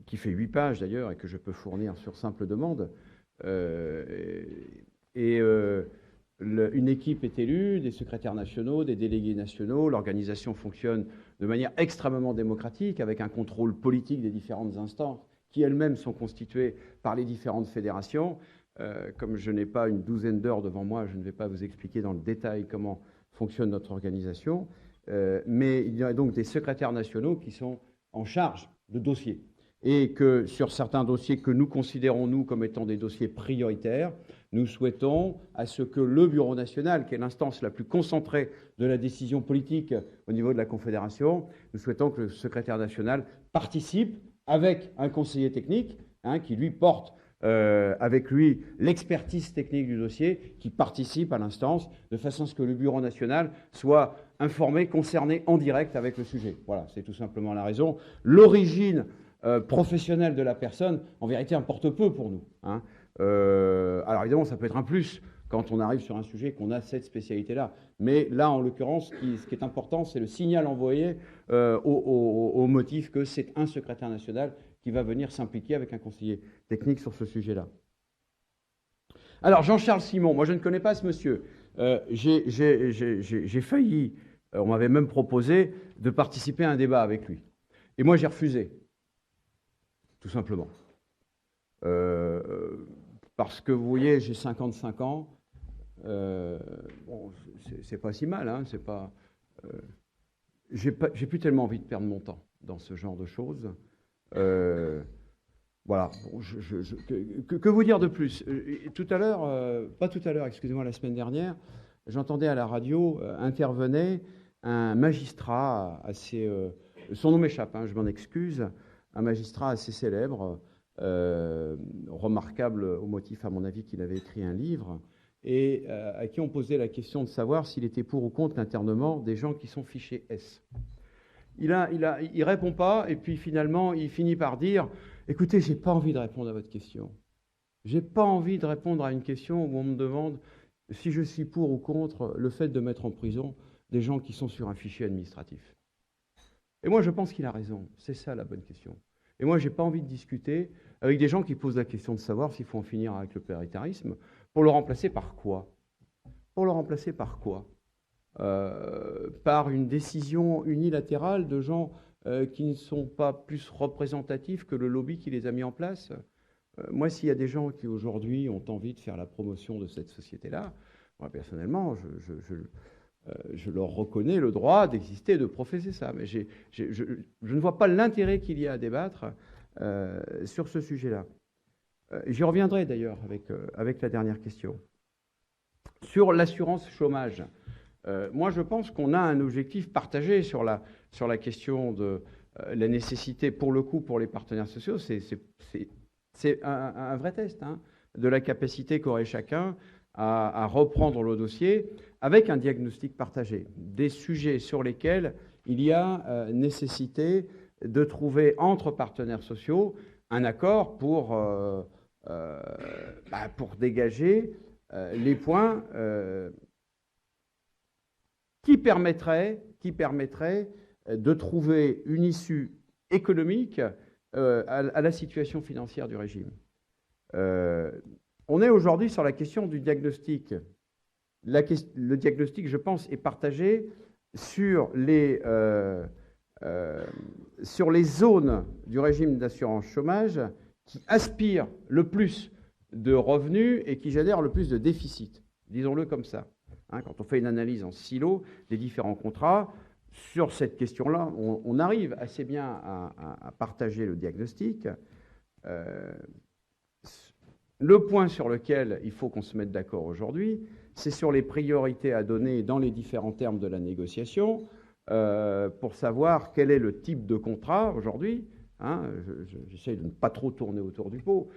qui fait 8 pages d'ailleurs et que je peux fournir sur simple demande. Une équipe est élue, des secrétaires nationaux, des délégués nationaux. L'organisation fonctionne de manière extrêmement démocratique, avec un contrôle politique des différentes instances qui elles-mêmes sont constituées par les différentes fédérations. Comme je n'ai pas une douzaine d'heures devant moi, je ne vais pas vous expliquer dans le détail comment fonctionne notre organisation. Mais il y a donc des secrétaires nationaux qui sont en charge de dossiers. Et que sur certains dossiers que nous considérons, nous, comme étant des dossiers prioritaires, nous souhaitons à ce que le Bureau national, qui est l'instance la plus concentrée de la décision politique au niveau de la Confédération, nous souhaitons que le secrétaire national participe avec un conseiller technique hein, qui lui porte avec lui l'expertise technique du dossier, qui participe à l'instance, de façon à ce que le Bureau national soit informé, concerné en direct avec le sujet. Voilà, c'est tout simplement la raison. L'origine professionnelle de la personne, en vérité, importe peu pour nous. Hein. Alors évidemment, ça peut être un plus quand on arrive sur un sujet qu'on a cette spécialité-là. Mais là, en l'occurrence, ce qui est important, c'est le signal envoyé au motif que c'est un secrétaire national qui va venir s'impliquer avec un conseiller technique sur ce sujet-là. Alors, Jean-Charles Simon, moi je ne connais pas ce monsieur. J'ai failli, on m'avait même proposé de participer à un débat avec lui. Et moi j'ai refusé, tout simplement. Parce que vous voyez, j'ai 55 ans. Bon, c'est pas si mal, hein, c'est pas. J'ai plus tellement envie de perdre mon temps dans ce genre de choses. Voilà. Bon, que vous dire de plus? Tout à l'heure, pas tout à l'heure, excusez-moi, la semaine dernière, j'entendais à la radio intervenait un magistrat assez. Son nom m'échappe, hein, je m'en excuse. Un magistrat assez célèbre, remarquable au motif, à mon avis, qu'il avait écrit un livre, et à qui on posait la question de savoir s'il était pour ou contre l'internement des gens qui sont fichés S. Il répond pas, et puis finalement, il finit par dire « Écoutez, j'ai pas envie de répondre à votre question. J'ai pas envie de répondre à une question où on me demande si je suis pour ou contre le fait de mettre en prison des gens qui sont sur un fichier administratif. » Et moi, je pense qu'il a raison. C'est ça la bonne question. Et moi, j'ai pas envie de discuter avec des gens qui posent la question de savoir s'il faut en finir avec le paritarisme. Pour le remplacer par quoi? Pour le remplacer par quoi? Par une décision unilatérale de gens qui ne sont pas plus représentatifs que le lobby qui les a mis en place. Moi, s'il y a des gens qui aujourd'hui ont envie de faire la promotion de cette société-là, moi personnellement, je leur reconnais le droit d'exister et de professer ça. Mais je ne vois pas l'intérêt qu'il y a à débattre sur ce sujet-là. J'y reviendrai d'ailleurs avec la dernière question. Sur l'assurance chômage, moi je pense qu'on a un objectif partagé sur la question de la nécessité, pour le coup, pour les partenaires sociaux, c'est un vrai test hein, de la capacité qu'aurait chacun à reprendre le dossier avec un diagnostic partagé, des sujets sur lesquels il y a nécessité de trouver entre partenaires sociaux un accord pour dégager les points qui permettraient de trouver une issue économique à la situation financière du régime. On est aujourd'hui sur la question du diagnostic. Le diagnostic, je pense, est partagé sur les zones du régime d'assurance chômage qui aspirent le plus de revenus et qui génèrent le plus de déficit. Disons-le comme ça. Hein, quand on fait une analyse en silo des différents contrats, sur cette question-là, on arrive assez bien à partager le diagnostic. Le point sur lequel il faut qu'on se mette d'accord aujourd'hui, c'est sur les priorités à donner dans les différents termes de la négociation pour savoir quel est le type de contrat aujourd'hui. Hein, j'essaye de ne pas trop tourner autour du pot,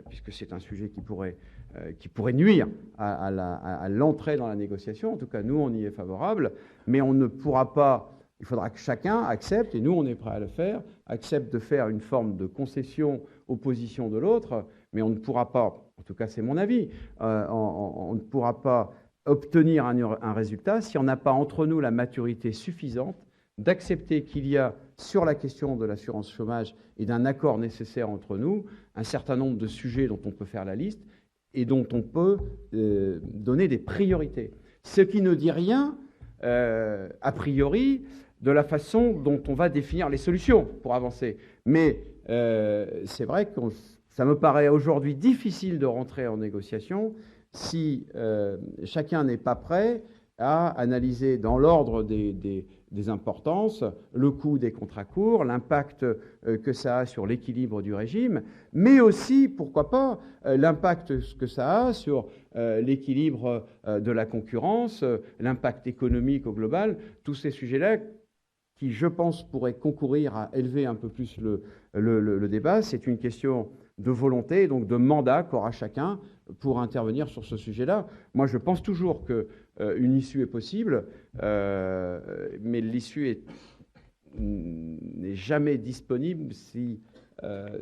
puisque c'est un sujet qui pourrait nuire à l'entrée dans la négociation. En tout cas, nous, on y est favorable, mais on ne pourra pas. Il faudra que chacun accepte, et nous, on est prêt à le faire, accepte de faire une forme de concession aux positions de l'autre, mais on ne pourra pas, en tout cas c'est mon avis, on ne pourra pas obtenir un résultat si on n'a pas entre nous la maturité suffisante d'accepter qu'il y a, sur la question de l'assurance chômage et d'un accord nécessaire entre nous, un certain nombre de sujets dont on peut faire la liste et dont on peut donner des priorités. Ce qui ne dit rien, a priori, de la façon dont on va définir les solutions pour avancer. Mais c'est vrai que ça me paraît aujourd'hui difficile de rentrer en négociation si chacun n'est pas prêt à analyser dans l'ordre des importances le coût des contrats courts, l'impact que ça a sur l'équilibre du régime, mais aussi, pourquoi pas, l'impact que ça a sur l'équilibre de la concurrence, l'impact économique au global, tous ces sujets-là qui, je pense, pourraient concourir à élever un peu plus le débat. C'est une question de volonté, donc de mandat qu'aura chacun pour intervenir sur ce sujet-là. Moi, je pense toujours qu'une issue est possible, mais l'issue n'est jamais disponible si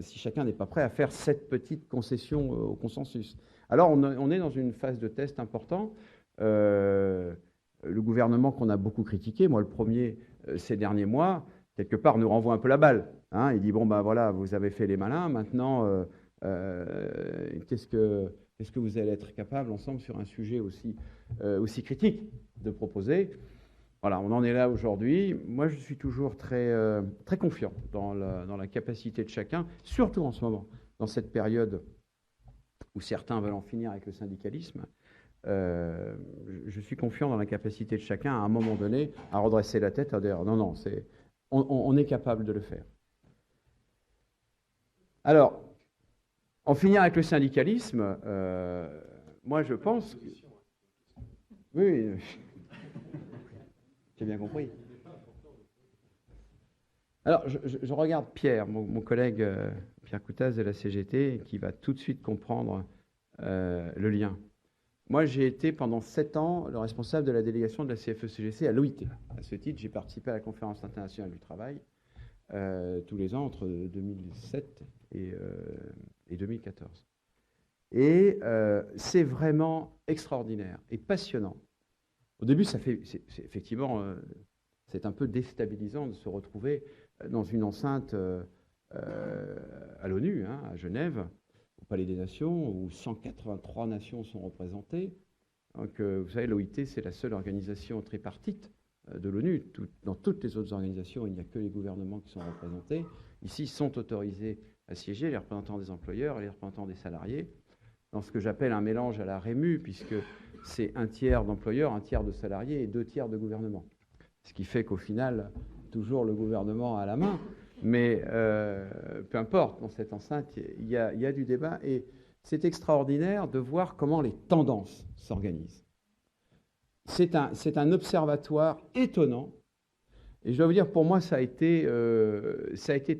chacun n'est pas prêt à faire cette petite concession au consensus. Alors, on est dans une phase de test important. Le gouvernement qu'on a beaucoup critiqué, moi le premier ces derniers mois, quelque part nous renvoie un peu la balle. Hein. Il dit, bon, ben voilà, vous avez fait les malins, maintenant, qu'est-ce que vous allez être capable ensemble sur un sujet aussi critique de proposer? Voilà, on en est là aujourd'hui. Moi, je suis toujours très confiant dans la capacité de chacun, surtout en ce moment, dans cette période où certains veulent en finir avec le syndicalisme. Je suis confiant dans la capacité de chacun, à un moment donné, à redresser la tête, à dire non, on est capable de le faire. Alors, en finir avec le syndicalisme, moi je pense que... Oui, j'ai bien compris. Alors, je regarde Pierre, mon collègue Pierre Coutaz de la CGT, qui va tout de suite comprendre le lien. Moi, j'ai été pendant 7 ans le responsable de la délégation de la CFE-CGC à l'OIT. À ce titre, j'ai participé à la conférence internationale du travail tous les ans entre 2007 et 2014. Et c'est vraiment extraordinaire et passionnant. Au début, effectivement, c'est un peu déstabilisant de se retrouver dans une enceinte à l'ONU, hein, à Genève, au Palais des Nations, où 183 nations sont représentées. Donc, vous savez, l'OIT, c'est la seule organisation tripartite de l'ONU. Dans toutes les autres organisations, il n'y a que les gouvernements qui sont représentés. Ici, sont autorisés à siéger les représentants des employeurs et les représentants des salariés, dans ce que j'appelle un mélange à la Rému, puisque c'est 1/3 d'employeurs, 1/3 de salariés et 2/3 de gouvernement. Ce qui fait qu'au final, toujours le gouvernement à la main. Mais peu importe, dans cette enceinte, il y a du débat et c'est extraordinaire de voir comment les tendances s'organisent. C'est un observatoire étonnant et je dois vous dire, pour moi, ça a été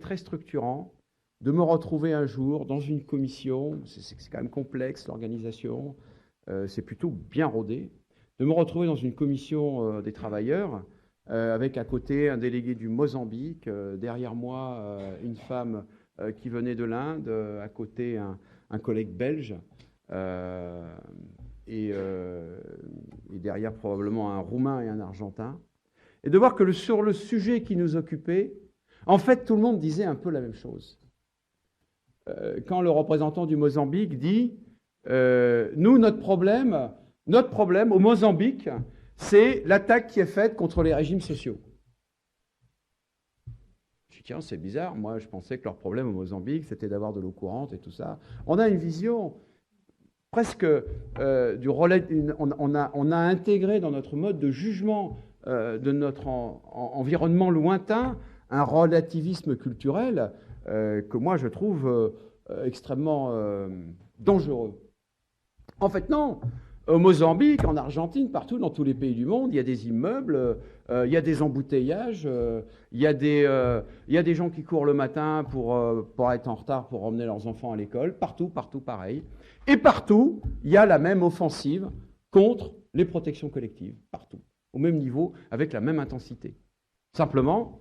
très structurant de me retrouver un jour dans une commission, c'est quand même complexe l'organisation, c'est plutôt bien rodé, de me retrouver dans une commission des travailleurs, avec à côté un délégué du Mozambique, derrière moi une femme qui venait de l'Inde, à côté un collègue belge, et derrière probablement un Roumain et un Argentin, et de voir que sur le sujet qui nous occupait, en fait tout le monde disait un peu la même chose. Quand le représentant du Mozambique dit nous, notre problème au Mozambique, c'est l'attaque qui est faite contre les régimes sociaux. Je dis, tiens, c'est bizarre. Moi, je pensais que leur problème au Mozambique, c'était d'avoir de l'eau courante et tout ça. On a une vision presque du relais. On a intégré dans notre mode de jugement de notre environnement lointain un relativisme culturel que moi, je trouve extrêmement dangereux. En fait, non. Au Mozambique, en Argentine, partout, dans tous les pays du monde, il y a des immeubles, il y a des embouteillages, il y a des gens qui courent le matin pour être en retard pour emmener leurs enfants à l'école. Partout pareil. Et partout, il y a la même offensive contre les protections collectives. Partout. Au même niveau, avec la même intensité. Simplement,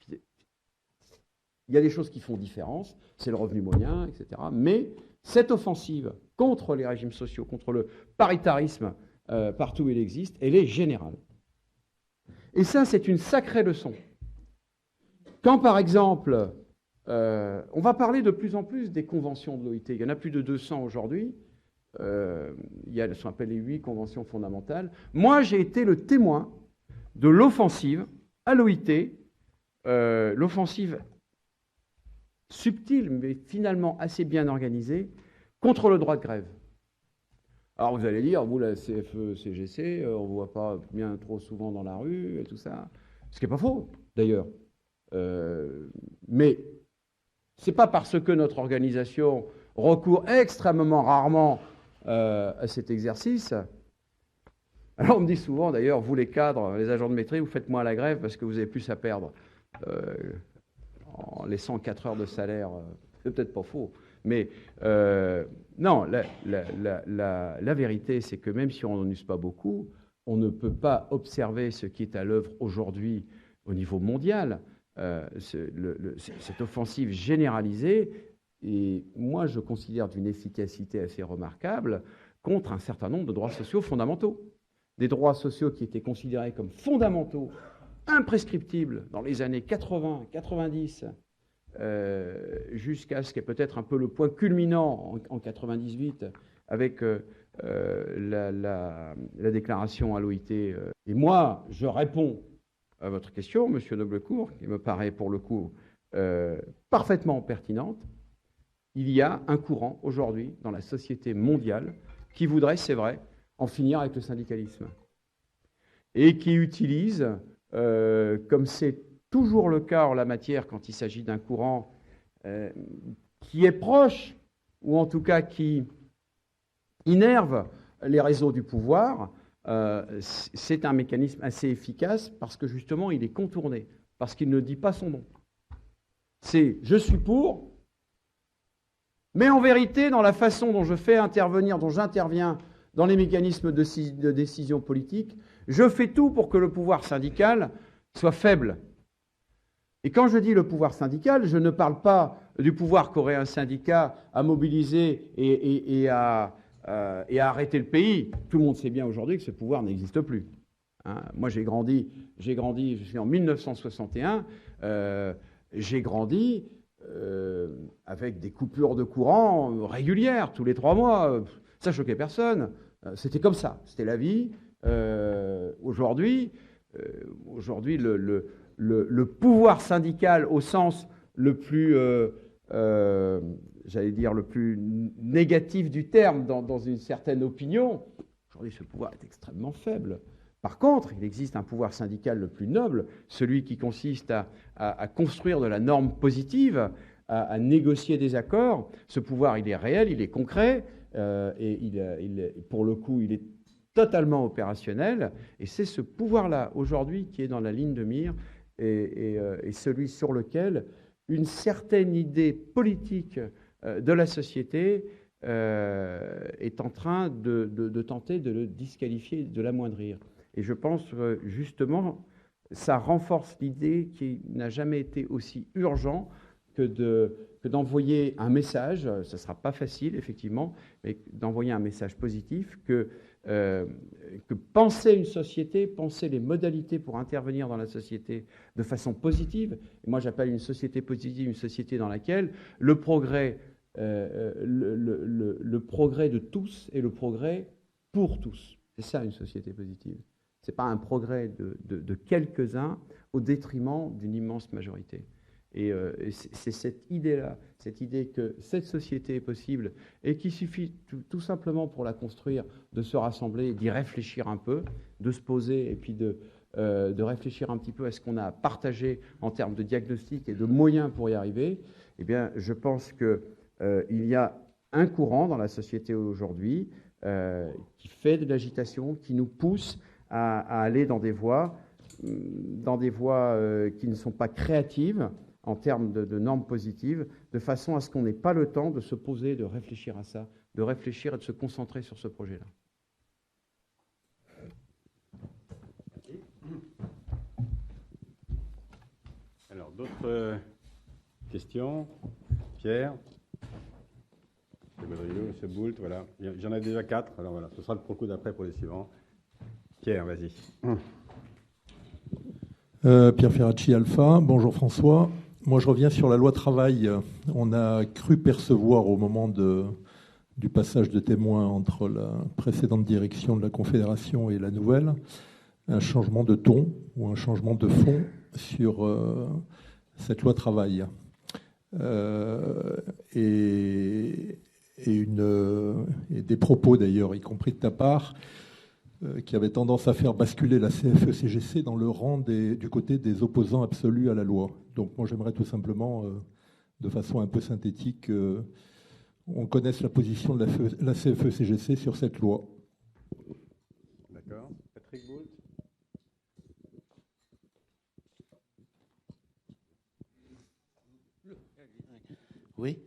il y a des choses qui font différence, c'est le revenu moyen, etc. Mais cette offensive contre les régimes sociaux, contre le paritarisme partout où il existe, elle est générale. Et ça, c'est une sacrée leçon. Quand, par exemple, on va parler de plus en plus des conventions de l'OIT, il y en a plus de 200 aujourd'hui, il y a ce qu'on appelle les 8 conventions fondamentales. Moi, j'ai été le témoin de l'offensive à l'OIT, l'offensive subtile, mais finalement assez bien organisée, contre le droit de grève. Alors vous allez dire, vous, la CFE-CGC, on ne vous voit pas bien trop souvent dans la rue et tout ça. Ce qui n'est pas faux, d'ailleurs. Mais ce n'est pas parce que notre organisation recourt extrêmement rarement à cet exercice. Alors on me dit souvent, d'ailleurs, vous les cadres, les agents de maîtrise, vous faites moins la grève parce que vous avez plus à perdre en laissant 4 heures de salaire. C'est peut-être pas faux. Mais non, la vérité, c'est que même si on n'en use pas beaucoup, on ne peut pas observer ce qui est à l'œuvre aujourd'hui au niveau mondial, cette offensive généralisée, et moi je considère d'une efficacité assez remarquable, contre un certain nombre de droits sociaux fondamentaux. Des droits sociaux qui étaient considérés comme fondamentaux, imprescriptibles dans les années 80, 90, jusqu'à ce qui est peut-être un peu le point culminant en 98 avec la déclaration à l'OIT. Et moi, je réponds à votre question, Monsieur Noblecourt, qui me paraît pour le coup parfaitement pertinente. Il y a un courant aujourd'hui dans la société mondiale qui voudrait, c'est vrai, en finir avec le syndicalisme et qui utilise, comme c'est toujours le cas en la matière quand il s'agit d'un courant qui est proche, ou en tout cas qui innerve les réseaux du pouvoir, c'est un mécanisme assez efficace parce que justement il est contourné, parce qu'il ne dit pas son nom. C'est « je suis pour », mais en vérité, dans la façon dont je fais intervenir, dont j'interviens dans les mécanismes de décision politique, je fais tout pour que le pouvoir syndical soit faible. Et quand je dis le pouvoir syndical, je ne parle pas du pouvoir qu'aurait un syndicat à mobiliser et à arrêter le pays. Tout le monde sait bien aujourd'hui que ce pouvoir n'existe plus. Hein, moi, je suis en 1961, j'ai grandi avec des coupures de courant régulières, tous les 3 mois. Ça choquait personne. C'était comme ça, c'était la vie. Aujourd'hui, le pouvoir syndical au sens le plus, j'allais dire, le plus négatif du terme dans une certaine opinion, aujourd'hui ce pouvoir est extrêmement faible. Par contre, il existe un pouvoir syndical le plus noble, celui qui consiste à construire de la norme positive, à négocier des accords. Ce pouvoir, il est réel, il est concret, et pour le coup, il est totalement opérationnel. Et c'est ce pouvoir-là, aujourd'hui, qui est dans la ligne de mire et celui sur lequel une certaine idée politique de la société est en train de tenter de le disqualifier, de l'amoindrir. Et je pense justement, ça renforce l'idée qu'il n'a jamais été aussi urgent que d'envoyer un message, ce ne sera pas facile effectivement, mais d'envoyer un message positif que penser une société, penser les modalités pour intervenir dans la société de façon positive. Et moi j'appelle une société positive une société dans laquelle le progrès de tous est le progrès pour tous. C'est ça une société positive. Ce n'est pas un progrès de quelques-uns au détriment d'une immense majorité. Et c'est cette idée-là, cette idée que cette société est possible et qu'il suffit tout simplement pour la construire de se rassembler, d'y réfléchir un peu, de se poser et puis de réfléchir un petit peu à ce qu'on a à partager en termes de diagnostic et de moyens pour y arriver. Eh bien, je pense qu'il y a un courant dans la société aujourd'hui qui fait de l'agitation, qui nous pousse à aller dans des voies qui ne sont pas créatives en termes de normes positives, de façon à ce qu'on n'ait pas le temps de se poser, de réfléchir à ça, de réfléchir et de se concentrer sur ce projet-là. Alors, d'autres questions? Pierre? Godriot, M. Boult, voilà. J'en ai déjà 4, alors voilà, ce sera pour le coup d'après pour les suivants. Pierre, vas-y. Pierre Ferracci, Alpha. Bonjour François. Moi, je reviens sur la loi travail. On a cru percevoir au moment du passage de témoin entre la précédente direction de la Confédération et la nouvelle, un changement de ton ou un changement de fond sur cette loi travail. Et des propos d'ailleurs, y compris de ta part, qui avaient tendance à faire basculer la CFE-CGC dans le rang du côté des opposants absolus à la loi. Donc moi j'aimerais tout simplement, de façon un peu synthétique, on connaisse la position de la CFE-CGC sur cette loi. D'accord. Patrick Boult. Oui.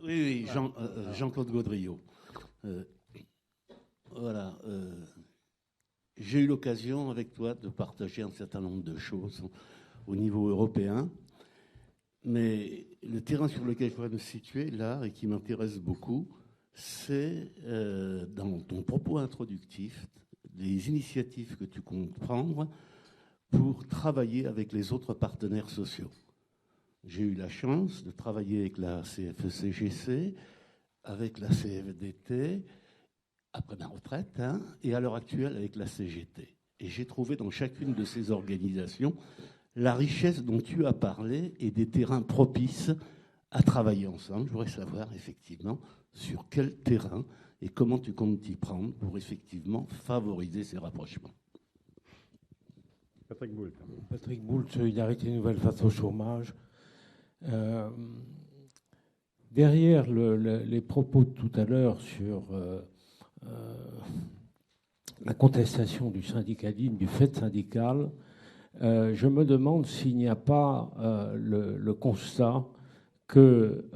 Oui, Jean-Claude Godriot. Voilà. J'ai eu l'occasion avec toi de partager un certain nombre de choses au niveau européen, mais le terrain sur lequel je voudrais me situer là et qui m'intéresse beaucoup, c'est dans ton propos introductif, les initiatives que tu comptes prendre pour travailler avec les autres partenaires sociaux. J'ai eu la chance de travailler avec la CFE-CGC, avec la CFDT, après ma retraite, et à l'heure actuelle avec la CGT. Et j'ai trouvé dans chacune de ces organisations la richesse dont tu as parlé et des terrains propices à travailler ensemble. Je voudrais savoir effectivement sur quel terrain et comment tu comptes t'y prendre pour effectivement favoriser ces rapprochements. Patrick Boult. Patrick Boult, Solidarité Nouvelle face au chômage. Derrière les propos de tout à l'heure sur la contestation du syndicalisme, du fait syndical, je me demande s'il n'y a pas le constat que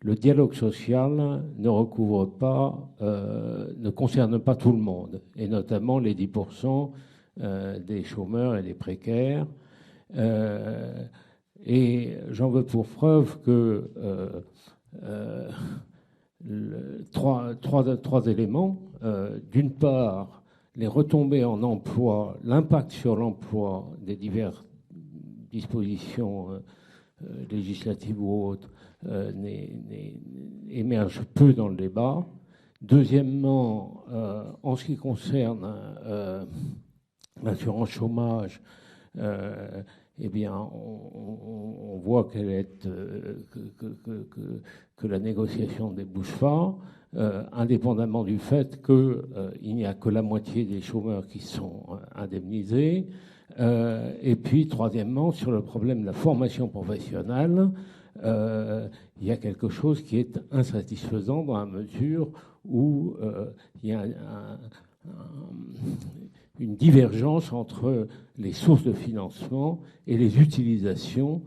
le dialogue social ne recouvre pas, ne concerne pas tout le monde, et notamment les 10% des chômeurs et des précaires. Et j'en veux pour preuve que trois éléments. D'une part, les retombées en emploi, l'impact sur l'emploi des diverses dispositions législatives ou autres émergent peu dans le débat. Deuxièmement, en ce qui concerne l'assurance chômage, eh bien, on voit qu'elle est que la négociation ne débouche pas, indépendamment du fait qu'il n'y a que la moitié des chômeurs qui sont indemnisés. Et puis, troisièmement, sur le problème de la formation professionnelle, il y a quelque chose qui est insatisfaisant dans la mesure où il y a une divergence entre les sources de financement et les utilisations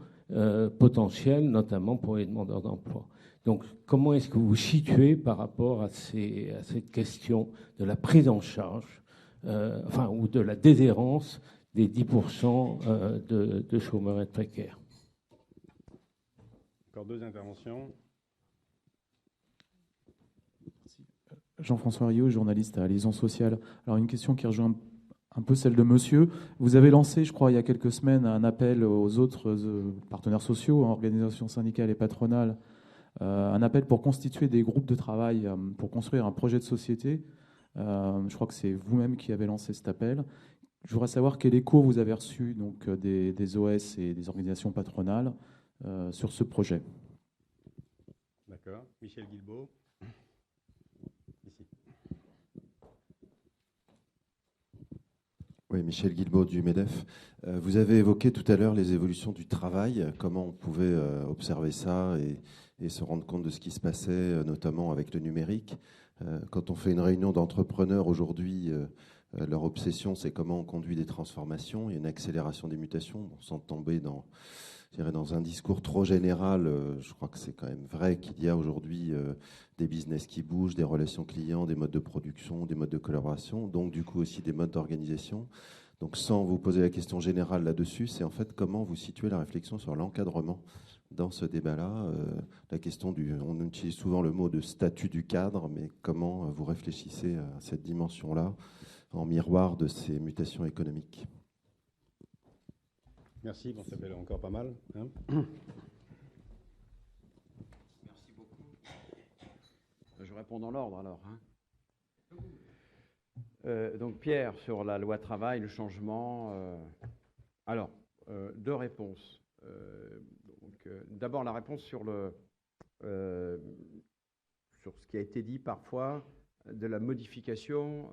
potentielles, notamment pour les demandeurs d'emploi. Donc, comment est-ce que vous vous situez par rapport à cette question de la prise en charge, ou de la déshérence des 10% de chômeurs et de précaires? Encore deux interventions. Jean-François Riot, journaliste à Liaison Sociale. Alors, une question qui rejoint un peu celle de monsieur. Vous avez lancé, je crois, il y a quelques semaines, un appel aux autres partenaires sociaux, organisations syndicales et patronales, un appel pour constituer des groupes de travail pour construire un projet de société. Je crois que c'est vous-même qui avez lancé cet appel. Je voudrais savoir quel écho vous avez reçu donc, des OS et des organisations patronales sur ce projet. D'accord. Michel Guilbault. Ici. Oui, Michel Guilbault du MEDEF. Vous avez évoqué tout à l'heure les évolutions du travail, comment on pouvait observer ça et se rendre compte de ce qui se passait, notamment avec le numérique. Quand on fait une réunion d'entrepreneurs aujourd'hui, leur obsession, c'est comment on conduit des transformations. Il y a une accélération des mutations, sans tomber dans un discours trop général. Je crois que c'est quand même vrai qu'il y a aujourd'hui des business qui bougent, des relations clients, des modes de production, des modes de collaboration, donc du coup aussi des modes d'organisation. Donc sans vous poser la question générale là-dessus, c'est en fait comment vous situez la réflexion sur l'encadrement dans ce débat-là. La question on utilise souvent le mot de statut du cadre, mais comment vous réfléchissez à cette dimension-là en miroir de ces mutations économiques? Merci, bon, ça fait encore pas mal. Hein. Merci beaucoup. Je réponds dans l'ordre alors. Hein. Donc Pierre, sur la loi travail, le changement. Alors, deux réponses. D'abord la réponse sur ce qui a été dit parfois de la modification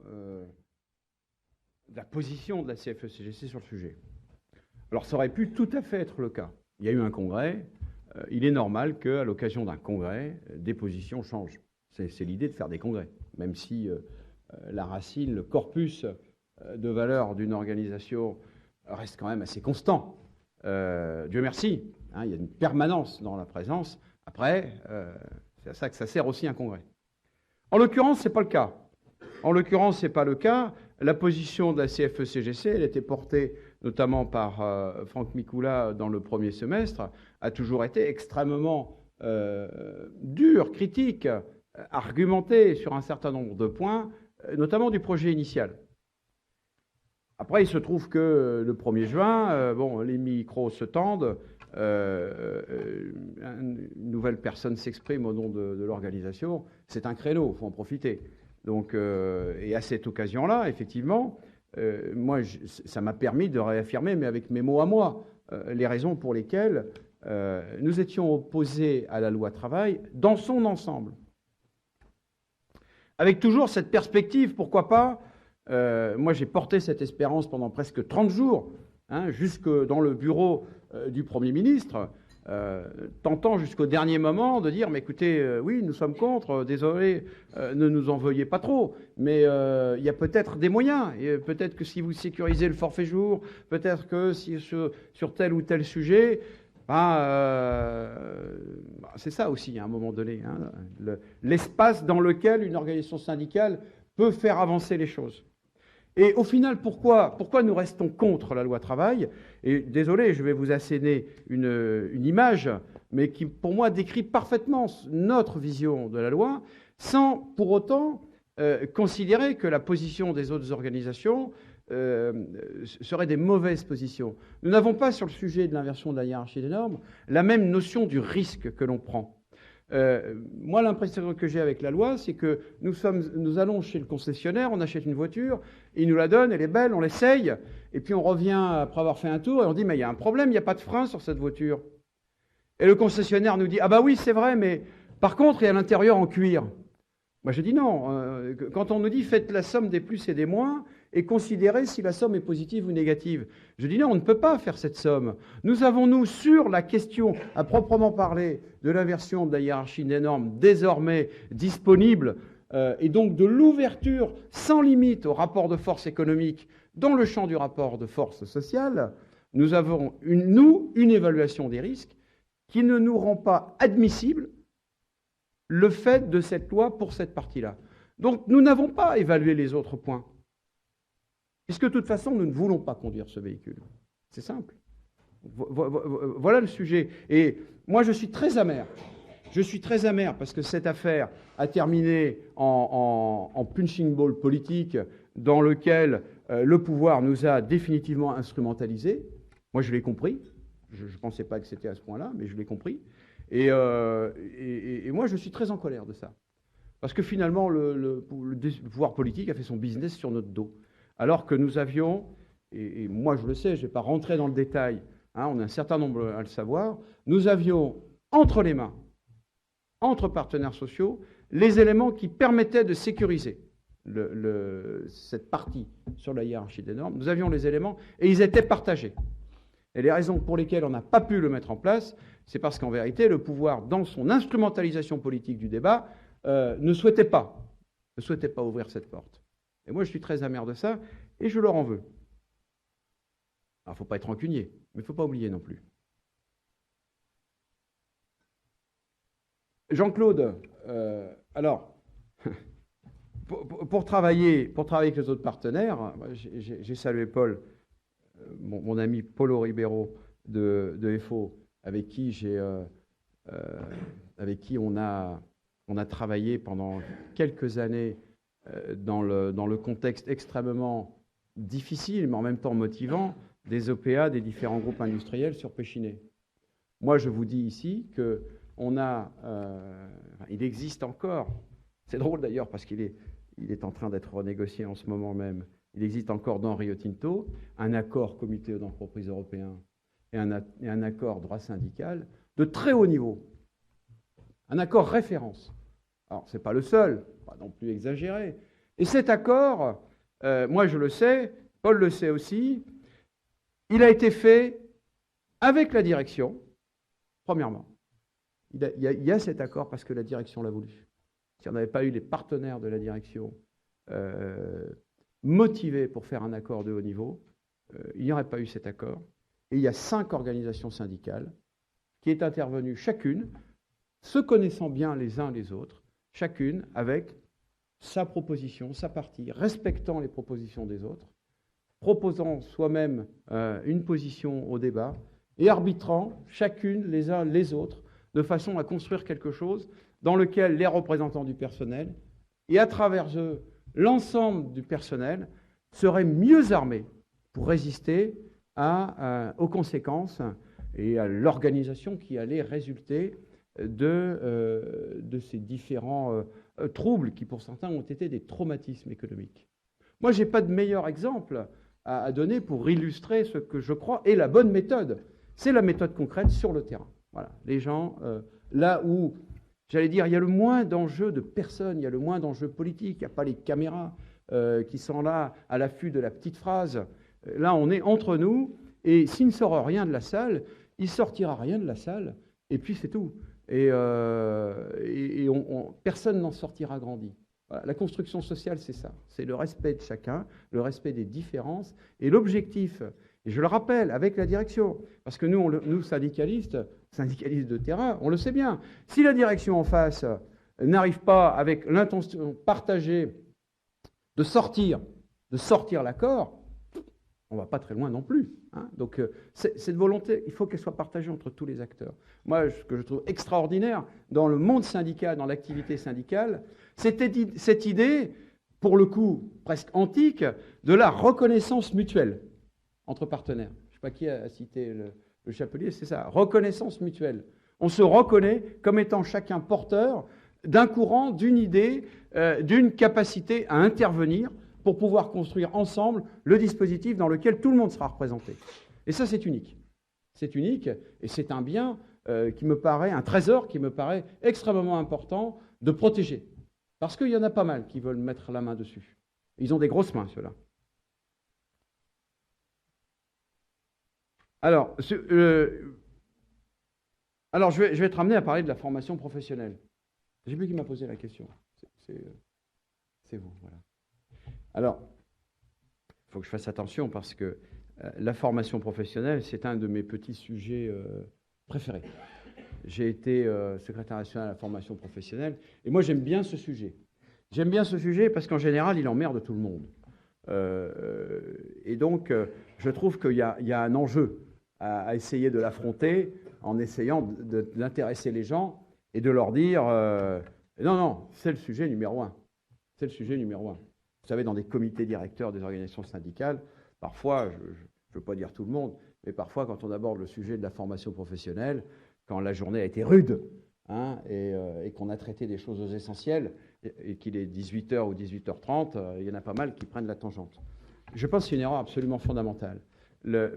de la position de la CFE-CGC sur le sujet. Alors ça aurait pu tout à fait être le cas. Il y a eu un congrès. Il est normal qu'à l'occasion d'un congrès, des positions changent. C'est l'idée de faire des congrès, même si la racine, le corpus de valeurs d'une organisation reste quand même assez constant. Dieu merci, hein, il y a une permanence dans la présence. Après, c'est à ça que ça sert aussi un congrès. En l'occurrence, ce n'est pas le cas. La position de la CFE-CGC, elle était portée notamment par Franck Mikula dans le premier semestre, a toujours été extrêmement dure, critique, argumentée sur un certain nombre de points, notamment du projet initial. Après, il se trouve que le 1er juin, les micros se tendent, une nouvelle personne s'exprime au nom de l'organisation. C'est un créneau, il faut en profiter. Donc, et à cette occasion-là, effectivement, ça m'a permis de réaffirmer, mais avec mes mots à moi, les raisons pour lesquelles nous étions opposés à la loi travail dans son ensemble. Avec toujours cette perspective, pourquoi pas, moi j'ai porté cette espérance pendant presque 30 jours, hein, jusque dans le bureau du Premier ministre, tentant jusqu'au dernier moment de dire, mais écoutez, oui, nous sommes contre, désolé, ne nous en veuillez pas trop, mais il y a peut-être des moyens, et peut-être que si vous sécurisez le forfait jour, peut-être que si sur tel ou tel sujet, c'est ça aussi, à un moment donné, hein, l'espace dans lequel une organisation syndicale peut faire avancer les choses. Et au final, pourquoi nous restons contre la loi travail? Et désolé, je vais vous asséner une image, mais qui, pour moi, décrit parfaitement notre vision de la loi, sans pour autant considérer que la position des autres organisations seraient des mauvaises positions. Nous n'avons pas, sur le sujet de l'inversion de la hiérarchie des normes, la même notion du risque que l'on prend. Moi, l'impression que j'ai avec la loi, c'est que nous allons chez le concessionnaire, on achète une voiture, il nous la donne, elle est belle, on l'essaye, et puis on revient après avoir fait un tour et on dit, mais il y a un problème, il n'y a pas de frein sur cette voiture. Et le concessionnaire nous dit, ah bah oui, c'est vrai, mais par contre, il y a l'intérieur en cuir. Moi, je dis non. Quand on nous dit, faites la somme des plus et des moins, et considérez si la somme est positive ou négative. Je dis non, on ne peut pas faire cette somme. Nous avons, nous, sur la question, à proprement parler, de l'inversion de la hiérarchie des normes, désormais disponible, et donc de l'ouverture sans limite au rapport de force économique dans le champ du rapport de force sociale, nous avons, une évaluation des risques qui ne nous rend pas admissible le fait de cette loi pour cette partie-là. Donc nous n'avons pas évalué les autres points. Puisque de toute façon, nous ne voulons pas conduire ce véhicule. C'est simple. Voilà le sujet. Et moi, je suis très amer. Je suis très amer parce que cette affaire a terminé en punching ball politique dans lequel le pouvoir nous a définitivement instrumentalisés. Moi, je l'ai compris. Je ne pensais pas que c'était à ce point-là, mais je l'ai compris. Et moi, je suis très en colère de ça. Parce que finalement, le pouvoir politique a fait son business sur notre dos. Alors que nous avions, et moi je le sais, je ne vais pas rentrer dans le détail, hein, on a un certain nombre à le savoir, nous avions entre les mains, entre partenaires sociaux, les éléments qui permettaient de sécuriser cette partie sur la hiérarchie des normes. Nous avions les éléments et ils étaient partagés. Et les raisons pour lesquelles on n'a pas pu le mettre en place, c'est parce qu'en vérité, le pouvoir, dans son instrumentalisation politique du débat, ne souhaitait pas ouvrir cette porte. Et moi, je suis très amer de ça, et je leur en veux. Alors, il ne faut pas être rancunier, mais il ne faut pas oublier non plus. Jean-Claude, alors, pour travailler avec les autres partenaires, j'ai salué Paul, mon ami Paulo Ribeiro de FO, avec qui on a travaillé pendant quelques années dans le contexte extrêmement difficile, mais en même temps motivant, des OPA des différents groupes industriels sur Péchiné. Moi, je vous dis ici que il existe encore, c'est drôle d'ailleurs parce qu'il est en train d'être renégocié en ce moment même, il existe encore dans Rio Tinto un accord comité d'entreprise européen et un accord droit syndical de très haut niveau, un accord référence. Alors, ce n'est pas le seul, pas non plus exagéré. Et cet accord, moi je le sais, Paul le sait aussi, il a été fait avec la direction, premièrement. Il y a cet accord parce que la direction l'a voulu. Si on n'avait pas eu les partenaires de la direction motivés pour faire un accord de haut niveau, il n'y aurait pas eu cet accord. Et il y a 5 organisations syndicales qui est intervenues chacune, se connaissant bien les uns les autres, chacune avec sa proposition, sa partie, respectant les propositions des autres, proposant soi-même une position au débat et arbitrant chacune les uns les autres de façon à construire quelque chose dans lequel les représentants du personnel et à travers eux l'ensemble du personnel seraient mieux armés pour résister aux conséquences et à l'organisation qui allait résulter de ces différents troubles qui, pour certains, ont été des traumatismes économiques. Moi, je n'ai pas de meilleur exemple à donner pour illustrer ce que je crois est la bonne méthode. C'est la méthode concrète sur le terrain. Voilà. Les gens, là où, j'allais dire, il y a le moins d'enjeux de personnes, il y a le moins d'enjeux politiques, il n'y a pas les caméras qui sont là à l'affût de la petite phrase. Là, on est entre nous, et s'il ne sort rien de la salle, il ne sortira rien de la salle, et puis c'est tout. Et personne n'en sortira grandi. Voilà, la construction sociale, c'est ça. C'est le respect de chacun, le respect des différences, et l'objectif, et je le rappelle, avec la direction, parce que nous syndicalistes de terrain, on le sait bien. Si la direction en face n'arrive pas avec l'intention partagée de sortir l'accord, on ne va pas très loin non plus. Hein. Donc cette volonté, il faut qu'elle soit partagée entre tous les acteurs. Moi, ce que je trouve extraordinaire dans le monde syndical, dans l'activité syndicale, c'était cette idée, pour le coup presque antique, de la reconnaissance mutuelle entre partenaires. Je ne sais pas qui a cité le Chapelier, c'est ça, reconnaissance mutuelle. On se reconnaît comme étant chacun porteur d'un courant, d'une idée, d'une capacité à intervenir pour pouvoir construire ensemble le dispositif dans lequel tout le monde sera représenté. Et ça, c'est unique. C'est unique et c'est un bien qui me paraît, un trésor qui me paraît extrêmement important de protéger. Parce qu'il y en a pas mal qui veulent mettre la main dessus. Ils ont des grosses mains, ceux-là. Alors, je vais être amené à parler de la formation professionnelle. Je ne sais plus qui m'a posé la question. C'est vous, voilà. Alors, il faut que je fasse attention parce que la formation professionnelle, c'est un de mes petits sujets préférés. J'ai été secrétaire national à la formation professionnelle et moi, j'aime bien ce sujet. J'aime bien ce sujet parce qu'en général, il emmerde tout le monde. Et donc, je trouve qu'il y a un enjeu à essayer de l'affronter en essayant d'intéresser les gens et de leur dire non, c'est le sujet numéro 1. C'est le sujet numéro 1. Vous savez, dans des comités directeurs des organisations syndicales, parfois, je ne veux pas dire tout le monde, mais parfois, quand on aborde le sujet de la formation professionnelle, quand la journée a été rude hein, et qu'on a traité des choses essentielles, et qu'il est 18h ou 18h30, il y en a pas mal qui prennent la tangente. Je pense que c'est une erreur absolument fondamentale.